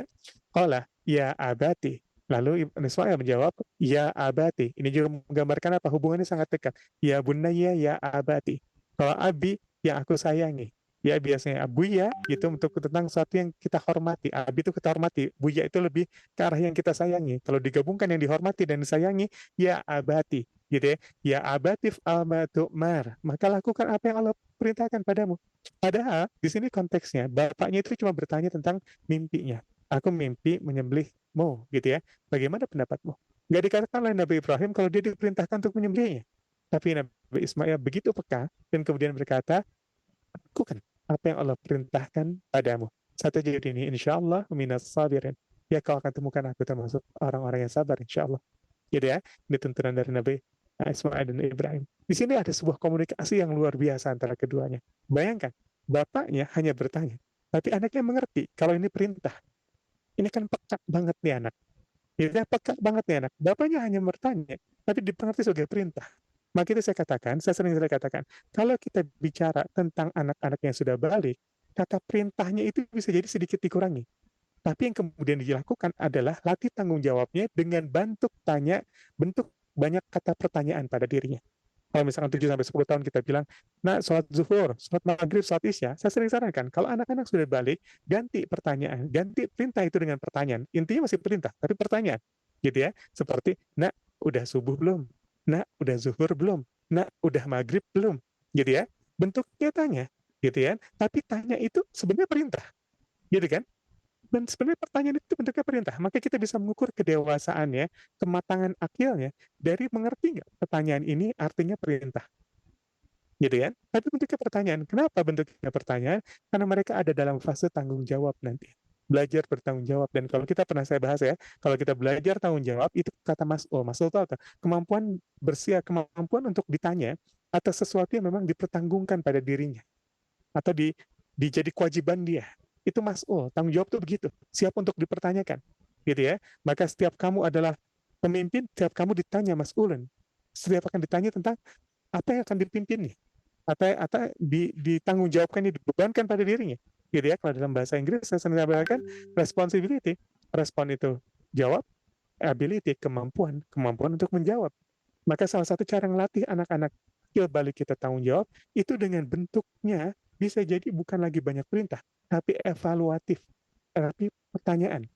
Qala ya abati. Lalu Ibnu Ismail menjawab, ya abati. Ini juga menggambarkan apa? Hubungannya sangat dekat. Ya bunaya ya abati. Kalau abi, yang aku sayangi. Ya, biasanya abuya itu untuk tentang sesuatu yang kita hormati. Abi itu kita hormati. Buya itu lebih ke arah yang kita sayangi. Kalau digabungkan yang dihormati dan disayangi, ya abati, gitu ya. Ya abatif al-matu'mar. Maka lakukan apa yang Allah perintahkan padamu. Padahal di sini konteksnya bapaknya itu cuma bertanya tentang mimpinya. Aku mimpi menyembelihmu, gitu ya. Bagaimana pendapatmu? Nggak dikatakan oleh Nabi Ibrahim kalau dia diperintahkan untuk menyembelihnya. Tapi Nabi Ismail begitu peka dan kemudian berkata, lakukan apa yang Allah perintahkan padamu. Satu jadi ini, insya Allah minas sabirin. Ya, kau akan temukan aku termasuk orang-orang yang sabar, insya Allah. Gitu ya, ini tuntunan dari Nabi Ismail dan Ibrahim. Di sini ada sebuah komunikasi yang luar biasa antara keduanya. Bayangkan, bapaknya hanya bertanya, tapi anaknya mengerti kalau ini perintah. Ini kan peka banget nih anak. Ya, peka banget nih anak. Bapaknya hanya bertanya, tapi dipengerti sebagai perintah. Maka itu saya katakan, saya sering katakan, kalau kita bicara tentang anak-anak yang sudah balik, kata perintahnya itu bisa jadi sedikit dikurangi. Tapi yang kemudian dilakukan adalah latih tanggung jawabnya dengan bentuk banyak kata pertanyaan pada dirinya. Kalau misalkan 7 sampai 10 tahun kita bilang, nah sholat zuhur, sholat maghrib, sholat isya, saya sering sarankan, kalau anak-anak sudah balik, ganti pertanyaan, ganti perintah itu dengan pertanyaan. Intinya masih perintah, tapi pertanyaan. Gitu ya, seperti, nak, udah subuh belum? Nak, udah zuhur belum? Nak, udah maghrib belum? Gitu ya, bentuknya tanya, gitu ya. Tapi tanya itu sebenarnya perintah, gitu kan? Dan sebenarnya pertanyaan itu bentuknya perintah. Maka kita bisa mengukur kedewasaannya, kematangan akilnya, dari mengerti nggak pertanyaan ini artinya perintah. Gitu ya. Tapi bentuknya pertanyaan. Kenapa bentuknya pertanyaan? Karena mereka ada dalam fase tanggung jawab nanti. Belajar bertanggung jawab. Dan kalau kita pernah saya bahas ya, kalau kita belajar tanggung jawab, itu kata mas'ul. Mas'ul itu apa? Kemampuan bersiap, kemampuan untuk ditanya atas sesuatu yang memang dipertanggungkan pada dirinya. Atau dijadi kewajiban dia. Itu mas'ul, tanggung jawab itu begitu, siap untuk dipertanyakan, gitu ya. Maka setiap kamu adalah pemimpin, setiap kamu ditanya mas'ulun, setiap akan ditanya tentang apa yang akan dipimpinnya, atau ditanggung jawabkan, dibebankan pada dirinya, gitu ya. Kalau dalam bahasa Inggris saya sering mengatakan responsibility, respon itu jawab, ability kemampuan untuk menjawab. Maka salah satu cara ngelatih anak-anak skill balik kita tanggung jawab itu dengan bentuknya bisa jadi bukan lagi banyak perintah, tapi evaluatif, tapi pertanyaan.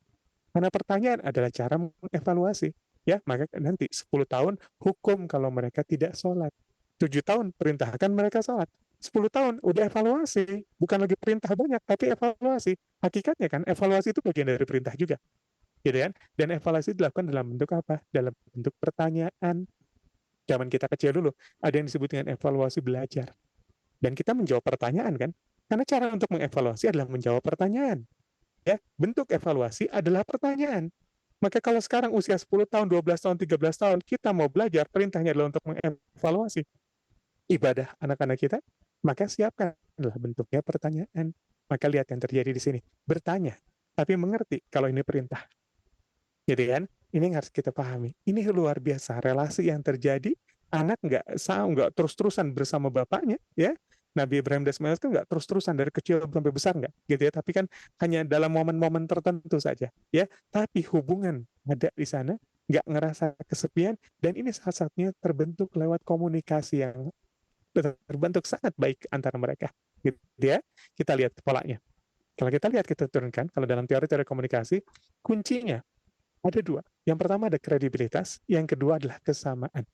Karena pertanyaan adalah cara mengevaluasi. Ya, maka nanti 10 tahun hukum kalau mereka tidak sholat. 7 tahun perintahkan mereka sholat. 10 tahun udah evaluasi, bukan lagi perintah banyak, tapi evaluasi. Hakikatnya kan evaluasi itu bagian dari perintah juga, gitu kan? Dan evaluasi dilakukan dalam bentuk apa? Dalam bentuk pertanyaan. Zaman kita kecil dulu, ada yang disebut dengan evaluasi belajar. Dan kita menjawab pertanyaan kan? Karena cara untuk mengevaluasi adalah menjawab pertanyaan. Ya, bentuk evaluasi adalah pertanyaan. Maka kalau sekarang usia 10 tahun, 12 tahun, 13 tahun, kita mau belajar, perintahnya adalah untuk mengevaluasi ibadah anak-anak kita, maka siapkanlah bentuknya pertanyaan. Maka lihat yang terjadi di sini. Bertanya, tapi mengerti kalau ini perintah. Gitu kan? Ini yang harus kita pahami. Ini luar biasa relasi yang terjadi. Anak nggak terus-terusan bersama bapaknya, ya. Nabi Ibrahim dan Ismail itu nggak terus-terusan dari kecil sampai besar nggak, gitu ya. Tapi kan hanya dalam momen-momen tertentu saja, ya. Tapi hubungan ada di sana, nggak ngerasa kesepian, dan ini salah satunya terbentuk lewat komunikasi yang terbentuk sangat baik antara mereka, gitu ya. Kita lihat polanya. Kalau kita lihat, kita turunkan, kalau dalam teori komunikasi, kuncinya ada dua. Yang pertama ada kredibilitas, yang kedua adalah kesamaan.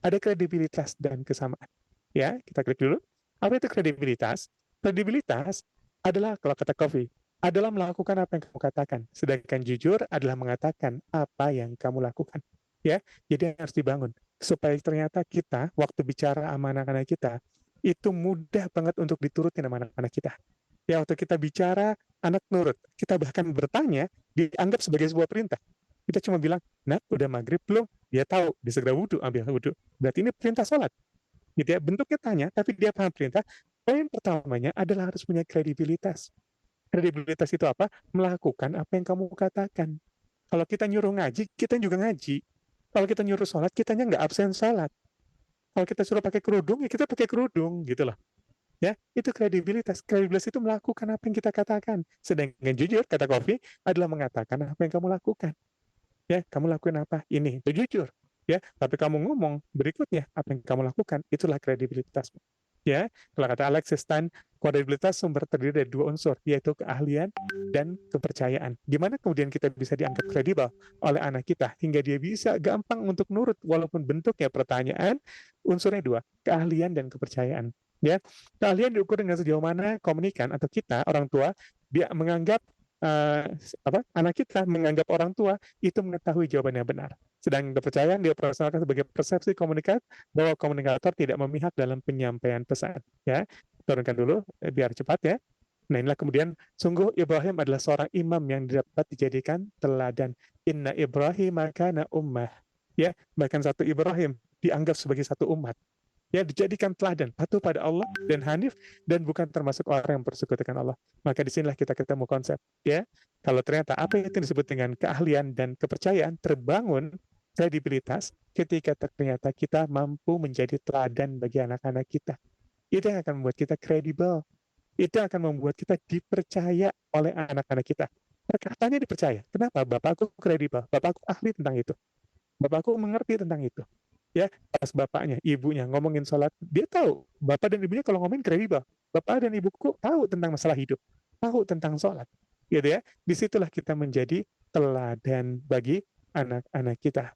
Ada kredibilitas dan kesamaan. Ya, kita klik dulu. Apa itu kredibilitas? Kredibilitas adalah, kalau kata Kofi, adalah melakukan apa yang kamu katakan. Sedangkan jujur adalah mengatakan apa yang kamu lakukan. Ya, jadi harus dibangun supaya ternyata kita waktu bicara sama anak-anak kita itu mudah banget untuk diturutin sama anak-anak kita. Ya, waktu kita bicara, anak nurut. Kita bahkan bertanya, dianggap sebagai sebuah perintah. Kita cuma bilang, nah udah maghrib belum? Dia tahu, dia segera wudhu, ambil wudhu. Berarti ini perintah sholat. Gitu ya, bentuknya tanya, tapi dia paham perintah. Poin pertamanya adalah harus punya kredibilitas. Kredibilitas itu apa? Melakukan apa yang kamu katakan. Kalau kita nyuruh ngaji, kita juga ngaji. Kalau kita nyuruh sholat, kitanya nggak absen sholat. Kalau kita suruh pakai kerudung, ya kita pakai kerudung, gitu loh. Ya, itu kredibilitas. Kredibilitas itu melakukan apa yang kita katakan. Sedangkan jujur, kata Kofi, adalah mengatakan apa yang kamu lakukan. Ya, kamu lakukan apa? Ini, itu jujur. Ya, tapi kamu ngomong berikutnya apa yang kamu lakukan, itulah kredibilitasmu. Ya, kalau kata Alexis Stein, kredibilitas sumber terdiri dari dua unsur, yaitu keahlian dan kepercayaan. Gimana kemudian kita bisa dianggap kredibel oleh anak kita hingga dia bisa gampang untuk nurut walaupun bentuknya pertanyaan, unsurnya dua, keahlian dan kepercayaan. Ya, keahlian diukur dengan sejauh mana komunikan atau kita orang tua dia menganggap anak kita menganggap orang tua itu mengetahui jawaban yang benar. Sedang kepercayaan dioperasionalkan sebagai persepsi komunikat bahwa komunikator tidak memihak dalam penyampaian pesan. Ya, turunkan dulu biar cepat ya. Nah, inilah kemudian sungguh Ibrahim adalah seorang imam yang dapat dijadikan teladan. Inna Ibrahim kana ummah. Ya, bahkan satu Ibrahim dianggap sebagai satu umat. Ya, dijadikan teladan, patuh pada Allah dan hanif dan bukan termasuk orang yang bersekutu dengan Allah. Maka disinilah kita ketemu konsep. Ya, kalau ternyata apa itu disebut dengan keahlian dan kepercayaan terbangun kredibilitas ketika ternyata kita mampu menjadi teladan bagi anak-anak kita. Itu yang akan membuat kita kredibel. itu akan membuat kita dipercaya oleh anak-anak kita. Perkataannya dipercaya. Kenapa? Bapakku kredibel, bapakku ahli tentang itu, bapakku mengerti tentang itu. Ya, pas bapaknya, ibunya ngomongin sholat, dia tahu. Bapak dan ibunya kalau ngomongin kredibel. Bapak dan ibuku tahu tentang masalah hidup, tahu tentang sholat. Gitu ya. Disitulah kita menjadi teladan bagi anak-anak kita.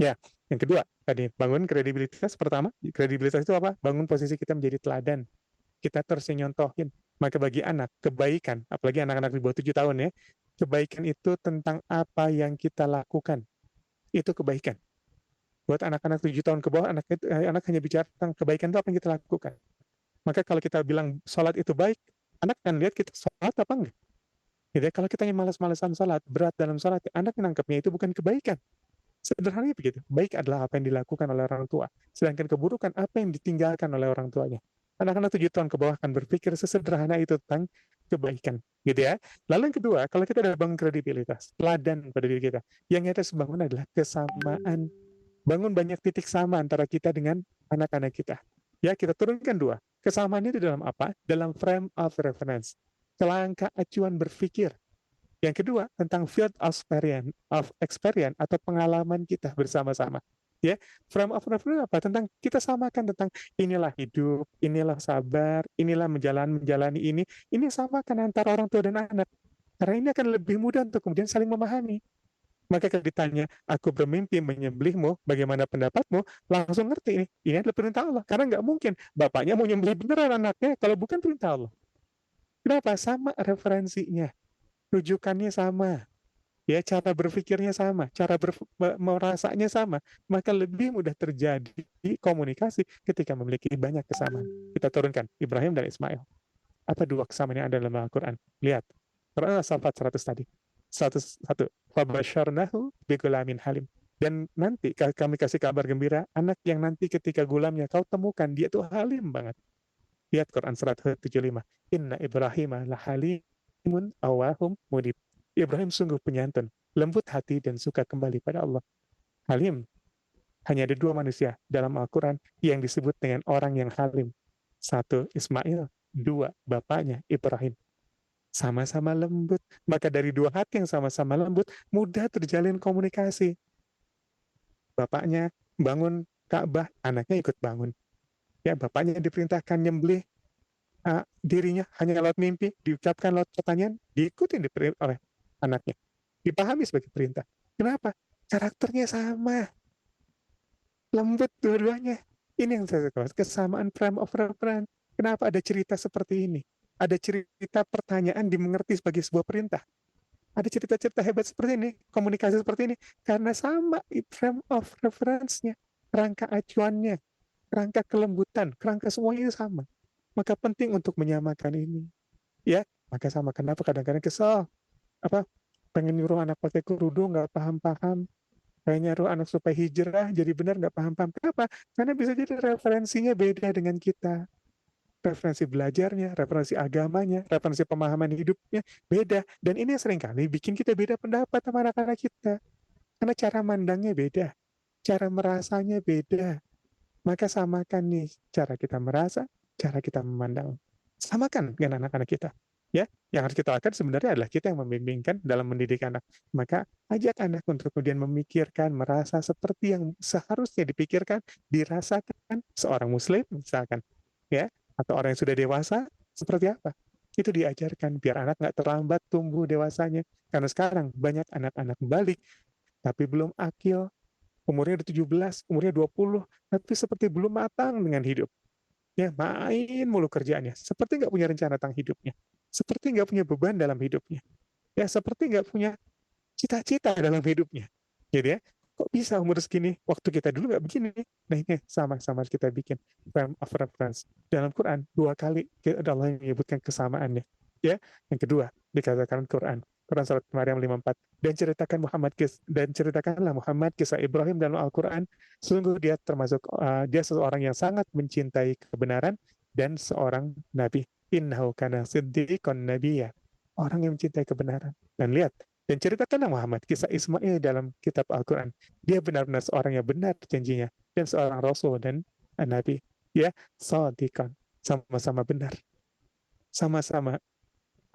Ya, yang kedua, tadi bangun kredibilitas. Pertama, kredibilitas itu apa? Bangun posisi kita menjadi teladan. Kita terus nyontohin. Maka bagi anak, kebaikan, apalagi anak-anak di bawah 7 tahun ya, kebaikan itu tentang apa yang kita lakukan. Itu kebaikan. Buat anak-anak 7 tahun ke bawah, anak hanya bicara tentang kebaikan itu apa yang kita lakukan. Maka kalau kita bilang sholat itu baik, anak akan lihat kita sholat apa enggak. Gitu ya. Kalau kita yang malas-malasan sholat, berat dalam sholat, anak menangkapnya itu bukan kebaikan. Sederhananya begitu. Baik adalah apa yang dilakukan oleh orang tua. Sedangkan keburukan apa yang ditinggalkan oleh orang tuanya. Anak-anak 7 tahun ke bawah akan berpikir sesederhana itu tentang kebaikan. Gitu ya. Lalu yang kedua, kalau kita sudah bangun kredibilitas, teladan pada diri kita, yang kita harus bangun adalah kesamaan. Bangun banyak titik sama antara kita dengan anak-anak kita. Ya, kita turunkan dua. Kesamaan itu dalam apa? Dalam frame of reference. Kerangka acuan berpikir. Yang kedua, tentang field of experience atau pengalaman kita bersama-sama. Ya, frame of reference apa? Tentang kita samakan tentang inilah hidup, inilah sabar, inilah menjalani ini samakan antara orang tua dan anak. Karena ini akan lebih mudah untuk kemudian saling memahami. Maka kalau ditanya, aku bermimpi menyembelihmu, bagaimana pendapatmu? Langsung ngerti ini adalah perintah Allah. Karena nggak mungkin bapaknya mau nyembelih beneran anaknya kalau bukan perintah Allah. Kenapa? Sama referensinya, rujukannya sama, ya cara berpikirnya sama, cara merasanya sama, maka lebih mudah terjadi komunikasi ketika memiliki banyak kesamaan. Kita turunkan Ibrahim dan Ismail. Apa dua kesamaan yang ada dalam Al-Quran? Lihat, Quran As-Saffat 100 tadi. 101. Fabasyarnahu bigulamin halim. Dan nanti kami kasih kabar gembira, anak yang nanti ketika gulamnya kau temukan, dia tuh halim banget. Lihat Quran 175. Inna Ibrahim la halimun awahum mudib. Ibrahim sungguh penyantun, lembut hati dan suka kembali pada Allah. Halim. Hanya ada dua manusia dalam Al-Quran yang disebut dengan orang yang halim. Satu, Ismail. Dua, bapaknya, Ibrahim. Sama-sama lembut. Maka dari dua hati yang sama-sama lembut, mudah terjalin komunikasi. Bapaknya bangun Ka'bah, anaknya ikut bangun. Ya, bapaknya diperintahkan nyembelih dirinya hanya lewat mimpi, diucapkan lewat pertanyaan, diikuti oleh anaknya. Dipahami sebagai perintah. Kenapa? Karakternya sama. Lembut dua-duanya. Ini yang saya suka. Kesamaan frame of reference. Kenapa ada cerita seperti ini? Ada cerita pertanyaan dimengerti sebagai sebuah perintah. Ada cerita-cerita hebat seperti ini, komunikasi seperti ini, karena sama frame of reference-nya, kerangka acuannya, kerangka kelembutan, kerangka semuanya sama. Maka penting untuk menyamakan ini. Ya, maka sama. Kenapa kadang-kadang kesel? Pengen nyuruh anak pakai kerudung, nggak paham-paham. Pengen nyuruh anak supaya hijrah, jadi benar nggak paham-paham. Kenapa? Karena bisa jadi referensinya beda dengan kita. Referensi belajarnya, referensi agamanya, referensi pemahaman hidupnya beda. Dan ini seringkali bikin kita beda pendapat sama anak-anak kita. Karena cara mandangnya beda, cara merasanya beda. Maka samakan nih cara kita merasa, cara kita memandang. Samakan dengan anak-anak kita. Ya, yang harus kita lakukan sebenarnya adalah kita yang membimbingkan dalam mendidik anak. Maka ajak anak untuk kemudian memikirkan, merasa seperti yang seharusnya dipikirkan, dirasakan seorang muslim misalkan. Ya, atau orang yang sudah dewasa, seperti apa? Itu diajarkan biar anak nggak terlambat tumbuh dewasanya. Karena sekarang banyak anak-anak balik, tapi belum akil, umurnya udah 17, umurnya 20, tapi seperti belum matang dengan hidup. Ya, main mulu kerjaannya. Seperti nggak punya rencana tentang hidupnya. Seperti nggak punya beban dalam hidupnya. Ya, seperti nggak punya cita-cita dalam hidupnya. Jadi ya, kok bisa umur segini? Waktu kita dulu nggak begini. Nah ini sama-sama kita bikin frame of reference. Dalam Quran, 2 kali Allah yang menyebutkan kesamaannya. Ya, yang kedua, dikatakan Quran. Quran surat Maryam 54. Dan ceritakanlah Muhammad kisah Ibrahim dalam Al-Quran. Sungguh dia termasuk, dia seseorang yang sangat mencintai kebenaran dan seorang nabi. Innahu kana siddiqon nabiyya. Orang yang mencintai kebenaran. Dan lihat, dan ceritakanlah Muhammad kisah Ismail dalam kitab Al-Quran. Dia benar-benar seorang yang benar janjinya. Dan seorang Rasul dan Nabi. Ya, sadiqan. Sama-sama benar. sama-sama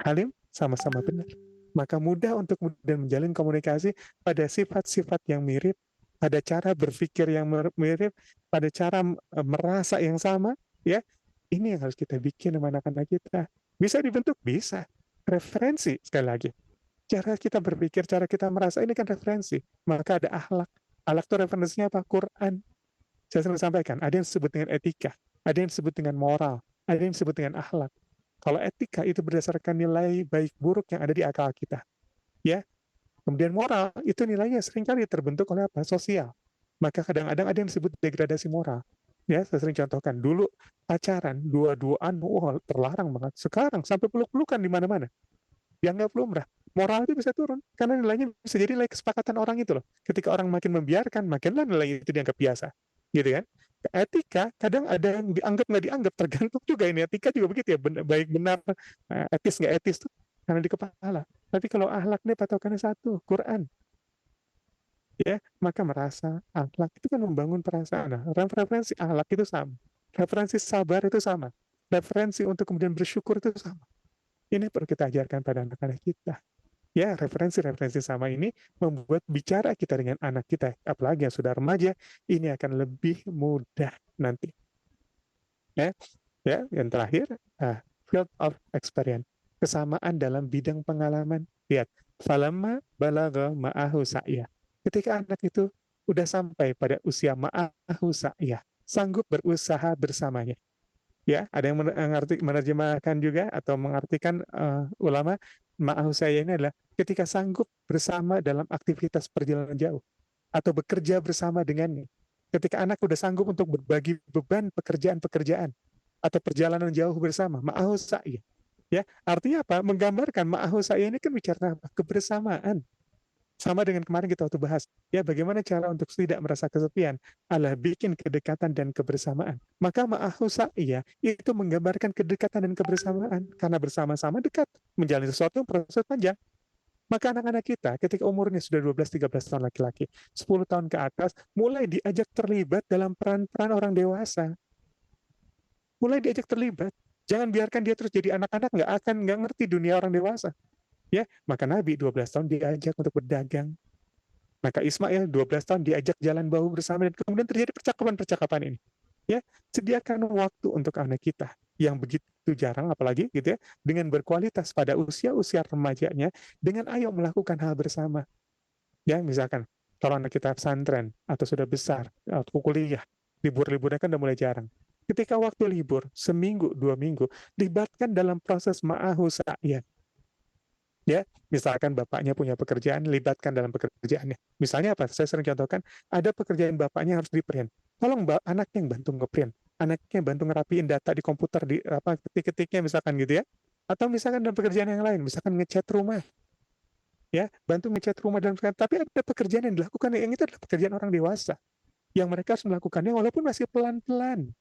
halim, sama-sama benar. Maka mudah untuk kemudian menjalin komunikasi pada sifat-sifat yang mirip, pada cara berpikir yang mirip, pada cara merasa yang sama, ya. Ini yang harus kita bikin sama anak-anak kita. Bisa dibentuk? Bisa. Referensi, sekali lagi. Cara kita berpikir, cara kita merasa, ini kan referensi. Maka ada akhlak. Akhlak itu referensinya apa? Quran. Saya sering sampaikan, ada yang disebut dengan etika, ada yang disebut dengan moral, ada yang disebut dengan akhlak. Kalau etika itu berdasarkan nilai baik buruk yang ada di akal kita, ya. Kemudian moral itu nilainya seringkali terbentuk oleh apa? Sosial. Maka kadang-kadang ada yang disebut degradasi moral. Ya, saya sering contohkan dulu pacaran, dua-duaan, terlarang banget. Sekarang sampai peluk-pelukan di mana-mana. Dianggap lumrah. Moral itu bisa turun karena nilainya bisa jadi nilai kesepakatan orang itu loh. Ketika orang makin membiarkan, makinlah nilai itu dianggap biasa, gitu kan? Etika kadang ada yang dianggap nggak dianggap, tergantung juga ini. Etika juga begitu ya, baik benar, etis nggak etis tuh karena di kepala. Tapi kalau akhlak nih patokannya satu, Quran. Ya, maka merasa akhlak itu kan membangun perasaan. Nah, referensi akhlak itu sama, referensi sabar itu sama, referensi untuk kemudian bersyukur itu sama. Ini perlu kita ajarkan pada anak-anak kita. Ya, referensi-referensi sama ini membuat bicara kita dengan anak kita, apalagi yang sudah remaja, ini akan lebih mudah nanti. Ya, ya, yang terakhir, field of experience, kesamaan dalam bidang pengalaman. Lihat, falamma balagha ma'ahu sa'ya. Ketika anak itu udah sampai pada usia ma'ahu sa'ya, sanggup berusaha bersamanya. Ya, ada yang menerjemahkan juga atau mengartikan ulama ma'ahu saya ini adalah ketika sanggup bersama dalam aktivitas perjalanan jauh atau bekerja bersama dengannya. Ketika anak udah sanggup untuk berbagi beban pekerjaan-pekerjaan atau perjalanan jauh bersama, ma'ahu saya. Ya, artinya apa? Menggambarkan ma'ahu saya ini kan bicara apa? Kebersamaan. Sama dengan kemarin kita waktu bahas, ya bagaimana cara untuk tidak merasa kesepian, adalah bikin kedekatan dan kebersamaan. Maka ma'ahu sa'iyah itu menggambarkan kedekatan dan kebersamaan, karena bersama-sama dekat, menjalani sesuatu yang proses panjang. Maka anak-anak kita ketika umurnya sudah 12-13 tahun laki-laki, 10 tahun ke atas, mulai diajak terlibat dalam peran-peran orang dewasa. Mulai diajak terlibat. Jangan biarkan dia terus jadi anak-anak, nggak ngerti dunia orang dewasa. Ya, maka Nabi 12 tahun diajak untuk berdagang. Maka Ismail 12 tahun diajak jalan bahu bersama dan kemudian terjadi percakapan-percakapan ini. Ya, sediakan waktu untuk anak kita yang begitu jarang apalagi gitu ya, dengan berkualitas pada usia-usia remajanya, dengan ayo melakukan hal bersama. Ya, misalkan kalau anak kita pesantren atau sudah besar atau kuliah, libur-liburnya kan udah mulai jarang. Ketika waktu libur, seminggu, 2 minggu, libatkan dalam proses ma'ahu sa'ya. Ya, misalkan bapaknya punya pekerjaan, libatkan dalam pekerjaannya. Misalnya apa? Saya sering contohkan, ada pekerjaan bapaknya harus di-print. Tolong anaknya yang bantu nge-print, anaknya yang bantu ngerapiin data di komputer, di apa ketik-ketiknya misalkan gitu ya. Atau misalkan dalam pekerjaan yang lain, misalkan ngecat rumah. Ya, bantu ngecat rumah dalam tapi ada pekerjaan yang dilakukan yang itu adalah pekerjaan orang dewasa. Yang mereka harus melakukannya walaupun masih pelan-pelan.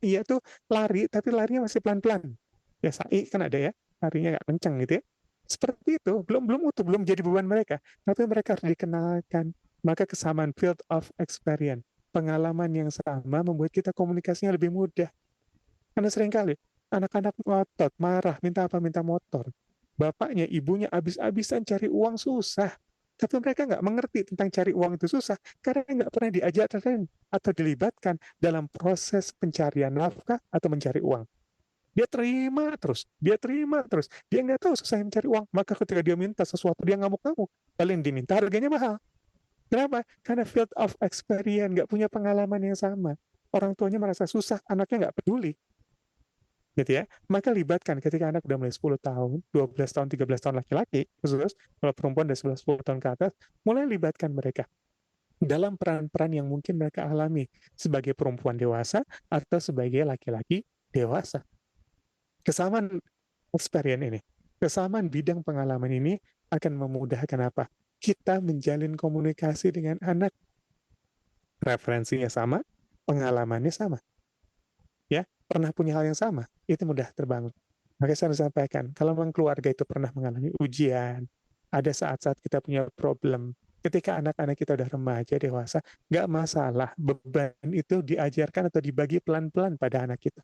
Iya tuh lari, tapi larinya masih pelan-pelan. Ya, sa'i kan ada ya, larinya nggak kencang gitu ya. Seperti itu, belum utuh, belum jadi beban mereka. Tapi mereka harus dikenalkan. Maka kesamaan field of experience, pengalaman yang sama membuat kita komunikasinya lebih mudah. Karena seringkali anak-anak ngotot, marah, minta apa, minta motor. Bapaknya, ibunya habis-habisan cari uang susah. Tapi mereka nggak mengerti tentang cari uang itu susah karena nggak pernah diajarkan atau dilibatkan dalam proses pencarian nafkah atau mencari uang. Dia terima terus, dia nggak tahu susah mencari uang. Maka ketika dia minta sesuatu dia ngamuk-ngamuk, paling diminta harganya mahal. Kenapa? Karena field of experience, nggak punya pengalaman yang sama. Orang tuanya merasa susah, anaknya nggak peduli, gitu ya. Maka libatkan ketika anak udah mulai 10 tahun, 12 tahun, 13 tahun laki-laki, khusus kalau perempuan dari 11 10 tahun ke atas, mulai libatkan mereka dalam peran-peran yang mungkin mereka alami sebagai perempuan dewasa atau sebagai laki-laki dewasa. Kesamaan experience ini, kesamaan bidang pengalaman ini akan memudahkan apa? Kita menjalin komunikasi dengan anak. Referensinya sama, pengalamannya sama. Ya, pernah punya hal yang sama, itu mudah terbangun. Makanya saya sampaikan, kalau memang keluarga itu pernah mengalami ujian, ada saat-saat kita punya problem, ketika anak-anak kita udah remaja, dewasa, nggak masalah, beban itu diajarkan atau dibagi pelan-pelan pada anak kita.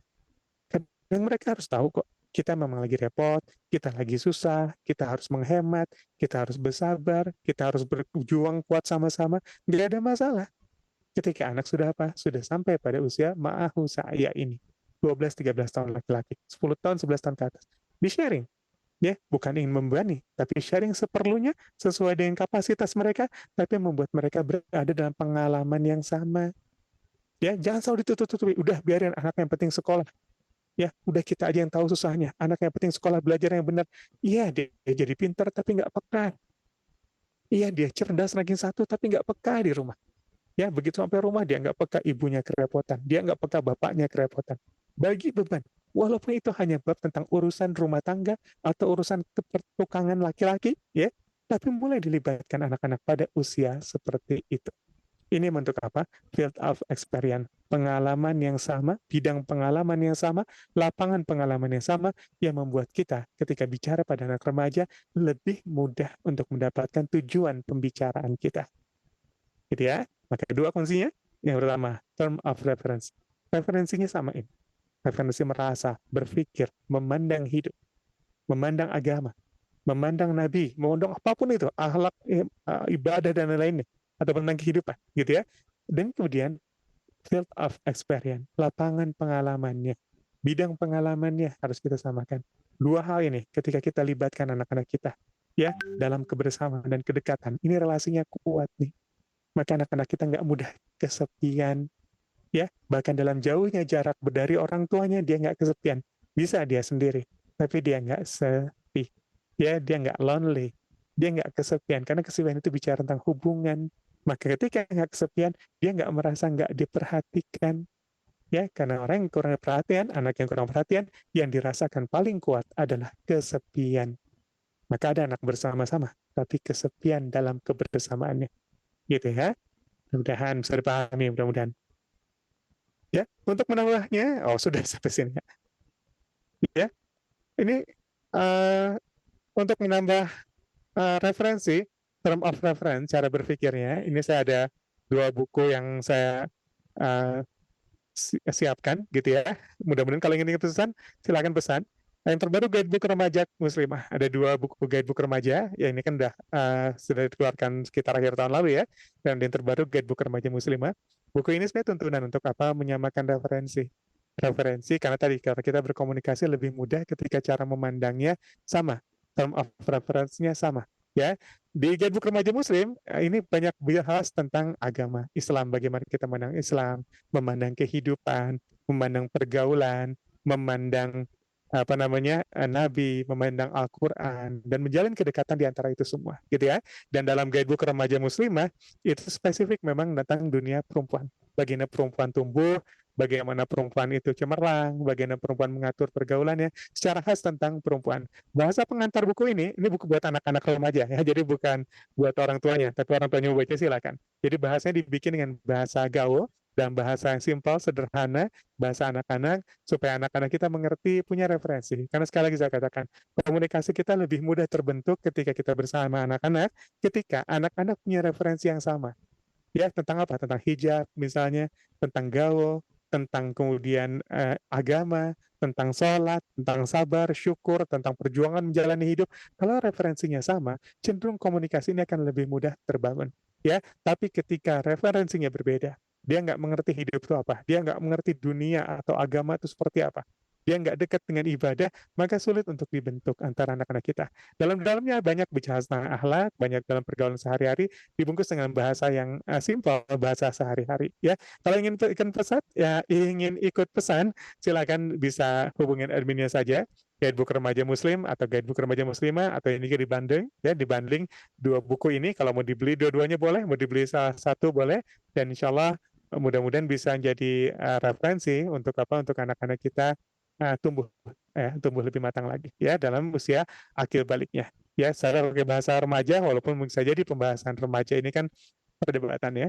Kadang mereka harus tahu kok, kita memang lagi repot, kita lagi susah, kita harus menghemat, kita harus bersabar, kita harus berjuang kuat sama-sama, nggak ada masalah. Ketika anak sudah apa? Sudah sampai pada usia ma'ahu sa'ya ini. 12-13 tahun laki-laki, 10 tahun, 11 tahun ke atas. Di-sharing. Ya, bukan ingin membebani, tapi sharing seperlunya sesuai dengan kapasitas mereka, tapi membuat mereka berada dalam pengalaman yang sama. Ya, jangan selalu ditutup-tutupi. Udah biarin anak yang penting sekolah. Ya, udah kita aja yang tahu susahnya. Anak yang penting sekolah belajar yang benar. Iya, dia jadi pintar tapi nggak peka. Iya, dia cerdas ranking 1 tapi nggak peka di rumah. Ya, begitu sampai rumah dia nggak peka ibunya kerepotan, dia nggak peka bapaknya kerepotan. Bagi beban, walaupun itu hanya bab tentang urusan rumah tangga atau urusan pertukangan laki-laki, ya, tapi mulai dilibatkan anak-anak pada usia seperti itu. Ini bentuk apa? Field of experience, pengalaman yang sama, bidang pengalaman yang sama, lapangan pengalaman yang sama, yang membuat kita ketika bicara pada anak remaja lebih mudah untuk mendapatkan tujuan pembicaraan kita. Gitu ya. Maka kedua kuncinya, yang pertama, term of reference. Referensinya samain. Referensi merasa, berpikir, memandang hidup, memandang agama, memandang nabi, memandang apapun itu, akhlak, ibadah dan lain-lainnya, atau tentang kehidupan, gitu ya. Dan kemudian field of experience, lapangan pengalamannya, bidang pengalamannya harus kita samakan. Dua hal ini ketika kita libatkan anak-anak kita, ya, dalam kebersamaan dan kedekatan, ini relasinya kuat nih. Maka anak-anak kita nggak mudah kesepian, ya, bahkan dalam jauhnya jarak dari orang tuanya dia nggak kesepian, bisa dia sendiri, tapi dia nggak sepi, ya, dia nggak lonely, dia nggak kesepian, karena kesepian itu bicara tentang hubungan. Maka ketika nggak kesepian, dia nggak merasa nggak diperhatikan, ya, karena orang yang kurang perhatian, anak yang kurang perhatian, yang dirasakan paling kuat adalah kesepian. Maka ada anak bersama-sama, tapi kesepian dalam kebersamaannya, gitu ya. Mudah-mudahan bisa dipahami, mudah-mudahan. Ya, untuk menambahnya, sudah sampai sini. Ya, ini untuk menambah referensi, term of reference, cara berpikirnya, ini saya ada 2 buku yang saya siapkan, gitu ya. Mudah-mudahan kalau ingin pesan, silakan pesan. Yang terbaru Guidebook Remaja Muslimah. Ada 2 buku Guidebook Remaja, ya ini kan sudah dikeluarkan sekitar akhir tahun lalu ya. Dan yang terbaru Guidebook Remaja Muslimah. Buku ini sebenarnya tuntunan untuk apa? Menyamakan referensi. Referensi karena tadi kalau kita berkomunikasi lebih mudah ketika cara memandangnya sama, term of reference-nya sama. Ya, di Guidebook Remaja Muslim ini banyak bahas tentang agama Islam, bagaimana kita memandang Islam, memandang kehidupan, memandang pergaulan, memandang Nabi, memandang Al-Quran, dan menjalin kedekatan di antara itu semua, gitu ya. Dan dalam Guidebook Remaja Muslimah, itu spesifik memang tentang dunia perempuan. Bagaimana perempuan tumbuh, bagaimana perempuan itu cemerlang, bagaimana perempuan mengatur pergaulannya, secara khas tentang perempuan. Bahasa pengantar buku ini buku buat anak-anak remaja, ya, jadi bukan buat orang tuanya, tapi orang tuanya mau baca silakan. Jadi bahasanya dibikin dengan bahasa gaul, dan bahasa yang simpel, sederhana, bahasa anak-anak, supaya anak-anak kita mengerti, punya referensi. Karena sekali lagi saya katakan, komunikasi kita lebih mudah terbentuk ketika kita bersama anak-anak, ketika anak-anak punya referensi yang sama. Ya, tentang apa? Tentang hijab misalnya, tentang gaul, tentang kemudian agama, tentang sholat, tentang sabar, syukur, tentang perjuangan menjalani hidup. Kalau referensinya sama, cenderung komunikasi ini akan lebih mudah terbangun. Ya, tapi ketika referensinya berbeda, dia nggak mengerti hidup itu apa, dia nggak mengerti dunia atau agama itu seperti apa, dia nggak dekat dengan ibadah, maka sulit untuk dibentuk antara anak-anak kita. Dalam-dalamnya banyak bicara tentang akhlak, banyak dalam pergaulan sehari-hari, dibungkus dengan bahasa yang simpel, bahasa sehari-hari. Ya, kalau ingin pesan, ya ingin ikut pesan, silakan bisa hubungin adminnya saja. Guidebook Remaja Muslim atau Guidebook Remaja Muslimah, atau ini dibanding, ya, dibanding 2 buku ini. Kalau mau dibeli dua-duanya boleh, mau dibeli salah satu boleh, dan insya Allah mudah-mudahan bisa jadi referensi untuk untuk anak-anak kita tumbuh lebih matang lagi, ya, dalam usia akil baliknya. Ya, secara pakai bahasa remaja, walaupun mungkin saja di pembahasan remaja ini kan perdebatan ya,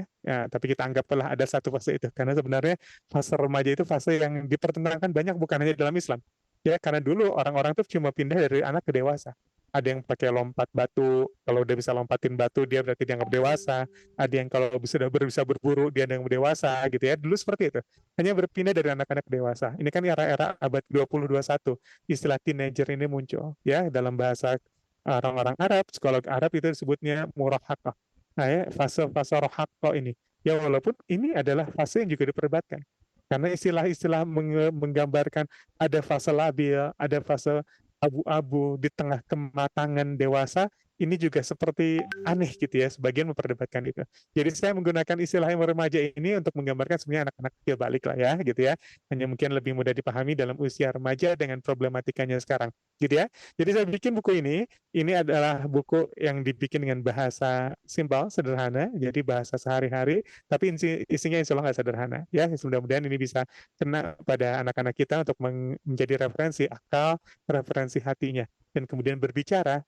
tapi kita anggaplah ada satu fase itu, karena sebenarnya fase remaja itu fase yang dipertentangkan banyak, bukan hanya dalam Islam. Ya, karena dulu orang-orang tuh cuma pindah dari anak ke dewasa. ada yang pakai lompat batu, kalau udah bisa lompatin batu dia berarti dianggap dewasa, ada yang kalau sudah bisa berburu dia dianggap dewasa gitu ya. Dulu seperti itu. Hanya berpindah dari anak-anak ke dewasa. Ini kan era-era abad 20 21 istilah teenager ini muncul ya dalam bahasa orang-orang Arab, psikolog Arab itu disebutnya murahaqah. Nah ya, fase-fase rohaqah ini. Ya walaupun ini adalah fase yang juga diperdebatkan. Karena istilah-istilah menggambarkan ada fase labil, ada fase abu-abu di tengah kematangan dewasa, ini juga seperti aneh gitu ya, sebagian memperdebatkan itu. Jadi saya menggunakan istilah yang remaja ini untuk menggambarkan sebenarnya anak-anak kecil balik lah ya, gitu ya. Hanya mungkin lebih mudah dipahami dalam usia remaja dengan problematikanya sekarang, gitu ya. Jadi saya bikin buku ini adalah buku yang dibikin dengan bahasa simpel, sederhana, jadi bahasa sehari-hari, tapi isinya insya Allah nggak sederhana. Ya, mudah-mudahan ini bisa kena pada anak-anak kita untuk menjadi referensi akal, referensi hatinya, dan kemudian berbicara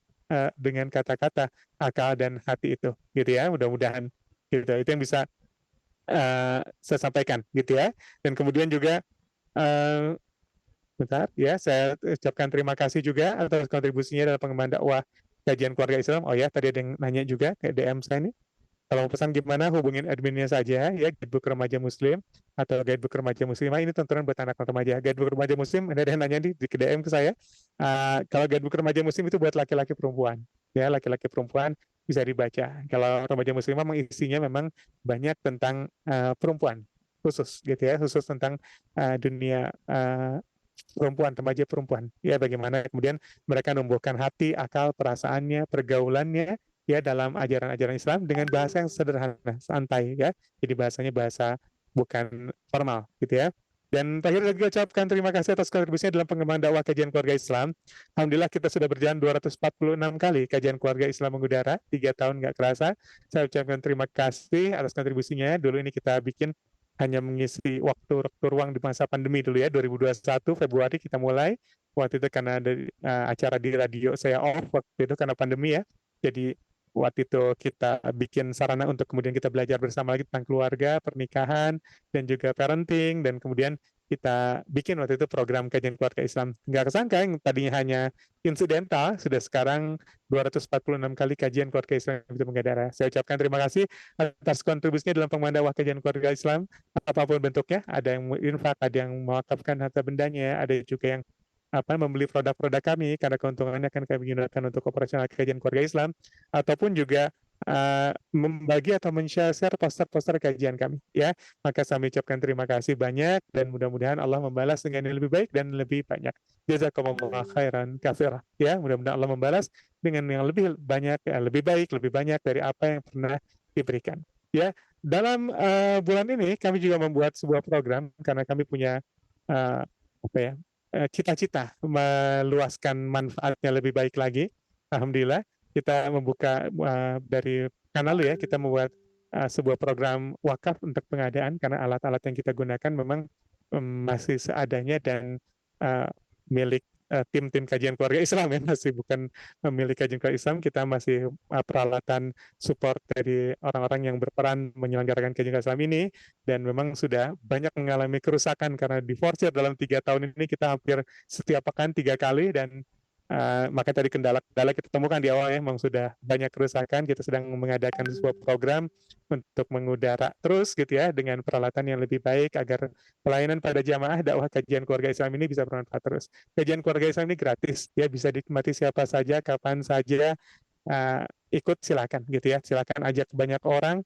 dengan kata-kata akal dan hati itu, gitu ya. Mudah-mudahan gitu. Itu yang bisa saya sampaikan, gitu ya. Dan kemudian juga bentar ya, saya ucapkan terima kasih juga atas kontribusinya dalam pengembangan dakwah kajian keluarga Islam. Oh ya, tadi ada yang nanya juga ke DM saya nih. Kalau mau pesan gimana, hubungin adminnya saja ya, Guidebook Remaja Muslim atau Guidebook Remaja Muslimah. Ini tontonan buat anak remaja. Guidebook Remaja Muslim, ada yang nanya di DM ke saya. Kalau Guidebook Remaja Muslim itu buat laki-laki perempuan. Ya, laki-laki perempuan bisa dibaca. Kalau Remaja Muslimah memang isinya memang banyak tentang perempuan khusus gitu ya, khusus tentang dunia perempuan, remaja perempuan. Ya, bagaimana kemudian mereka menumbuhkan hati, akal, perasaannya, pergaulannya, ya dalam ajaran-ajaran Islam dengan bahasa yang sederhana, santai ya. Jadi bahasanya bahasa bukan formal gitu ya. Dan terakhir lagi ucapkan terima kasih atas kontribusinya dalam pengembangan dakwah kajian keluarga Islam. Alhamdulillah kita sudah berjalan 246 kali kajian keluarga Islam mengudara, 3 tahun nggak kerasa. Saya ucapkan terima kasih atas kontribusinya. Dulu ini kita bikin hanya mengisi waktu ruang di masa pandemi dulu ya, 2021 Februari kita mulai. Waktu itu karena ada acara di radio saya off waktu itu karena pandemi ya. Jadi waktu itu kita bikin sarana untuk kemudian kita belajar bersama lagi tentang keluarga, pernikahan, dan juga parenting, dan kemudian kita bikin waktu itu program kajian keluarga Islam. Nggak kesangka yang tadinya hanya insidental, sudah sekarang 246 kali kajian keluarga Islam itu mengudara. Saya ucapkan terima kasih atas kontribusinya dalam pengembangan dakwah kajian keluarga Islam, apapun bentuknya, ada yang infak, ada yang mewakafkan harta bendanya, ada juga yang membeli produk-produk kami karena keuntungannya akan kami gunakan untuk operasional kajian keluarga Islam, ataupun juga membagi atau men-share poster-poster kajian kami ya. Maka saya ucapkan terima kasih banyak dan mudah-mudahan Allah membalas dengan yang lebih baik dan lebih banyak. Jazakumullah khairan katsira ya. Mudah-mudahan Allah membalas dengan yang lebih banyak, lebih baik, lebih banyak dari apa yang pernah diberikan ya. Dalam bulan ini kami juga membuat sebuah program karena kami punya cita-cita meluaskan manfaatnya lebih baik lagi. Alhamdulillah kita membuka dari kanal ya, kita membuat sebuah program wakaf untuk pengadaan karena alat-alat yang kita gunakan memang masih seadanya dan milik tim-tim kajian keluarga Islam ya, masih bukan milik kajian keluarga Islam. Kita masih peralatan support dari orang-orang yang berperan menyelenggarakan kajian keluarga Islam ini, dan memang sudah banyak mengalami kerusakan karena diforsir dalam 3 tahun ini. Kita hampir setiap pekan 3 kali, dan maka tadi kendala kita temukan di awal ya, memang sudah banyak kerusakan. Kita sedang mengadakan sebuah program untuk mengudara terus gitu ya, dengan peralatan yang lebih baik agar pelayanan pada jamaah dakwah kajian keluarga Islam ini bisa bermanfaat terus. Kajian keluarga Islam ini gratis ya, bisa dinikmati siapa saja, kapan saja, ikut silakan gitu ya, silakan ajak banyak orang,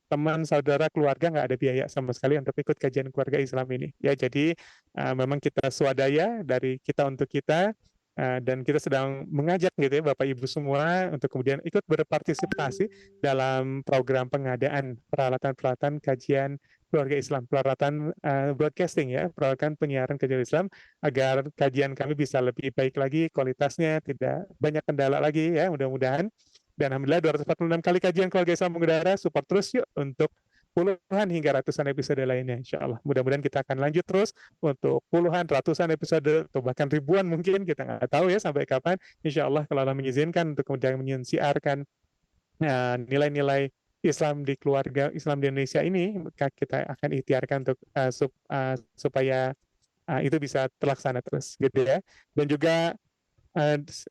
teman, saudara, keluarga, nggak ada biaya sama sekali untuk ikut kajian keluarga Islam ini ya. Jadi memang kita swadaya dari kita untuk kita, dan kita sedang mengajak gitu ya Bapak Ibu semua untuk kemudian ikut berpartisipasi dalam program pengadaan peralatan-peralatan kajian keluarga Islam, peralatan broadcasting ya, peralatan penyiaran kajian Islam, agar kajian kami bisa lebih baik lagi, kualitasnya tidak banyak kendala lagi ya, mudah-mudahan. Dan alhamdulillah 246 kali kajian keluarga Islam mengudara, support terus yuk untuk puluhan hingga ratusan episode lainnya insya Allah. Mudah-mudahan kita akan lanjut terus untuk puluhan, ratusan episode, atau bahkan ribuan mungkin, kita nggak tahu ya sampai kapan. Insya Allah kalau Allah mengizinkan untuk kemudian menyiarkan nilai-nilai Islam di keluarga Islam di Indonesia ini, maka kita akan ikhtiarkan untuk supaya itu bisa terlaksana terus gitu ya. Dan juga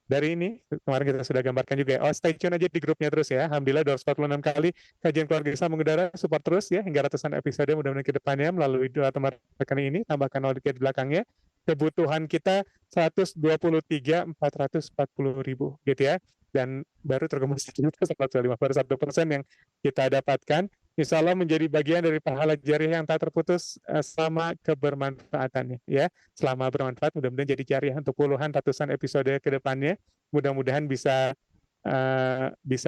dari ini kemarin kita sudah gambarkan juga ya. Oh, stay tune aja di grupnya terus ya. Alhamdulillah 246 kali kajian keluarga Islam mengudara, support terus ya hingga ratusan episode mudah-mudahan ke depannya melalui doa teman rekan ini, tambahkan nol di belakangnya. Kebutuhan kita 123.440.000 gitu ya. Dan baru terkumpul 1.105, baru 1% yang kita dapatkan. Insya Allah menjadi bagian dari pahala jariah yang tak terputus selama kebermanfaatannya ya. Selama bermanfaat mudah-mudahan jadi jariah untuk puluhan ratusan episode ke depannya. Mudah-mudahan bisa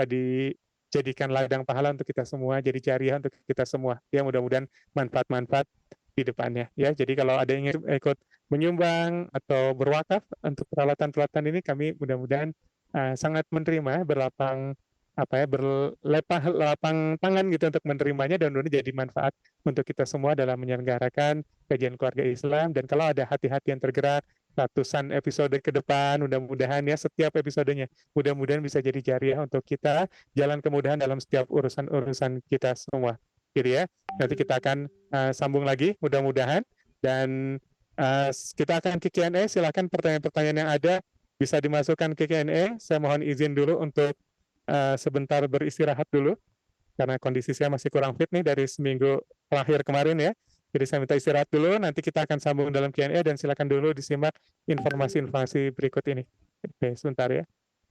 dijadikan ladang pahala untuk kita semua, jadi jariah untuk kita semua. Ya mudah-mudahan manfaat-manfaat di depannya ya. Jadi kalau ada yang ingin ikut menyumbang atau berwakaf untuk peralatan-peralatan ini, kami mudah-mudahan sangat menerima, berlapang tangan gitu untuk menerimanya dan mudah-mudahan jadi manfaat untuk kita semua dalam menyelenggarakan kajian keluarga Islam. Dan kalau ada hati-hati yang tergerak ratusan episode ke depan, mudah-mudahan ya setiap episodenya mudah-mudahan bisa jadi jariah untuk kita, jalan kemudahan dalam setiap urusan-urusan kita semua gitu ya. Nanti kita akan sambung lagi mudah-mudahan, dan kita akan ke Q&A. Silakan pertanyaan-pertanyaan yang ada bisa dimasukkan ke Q&A. Saya mohon izin dulu untuk sebentar beristirahat dulu karena kondisi saya masih kurang fit nih dari seminggu terakhir kemarin ya. Jadi saya minta istirahat dulu, nanti kita akan sambung dalam Q&A dan silakan dulu disimak informasi-informasi berikut ini. Oke, sebentar ya.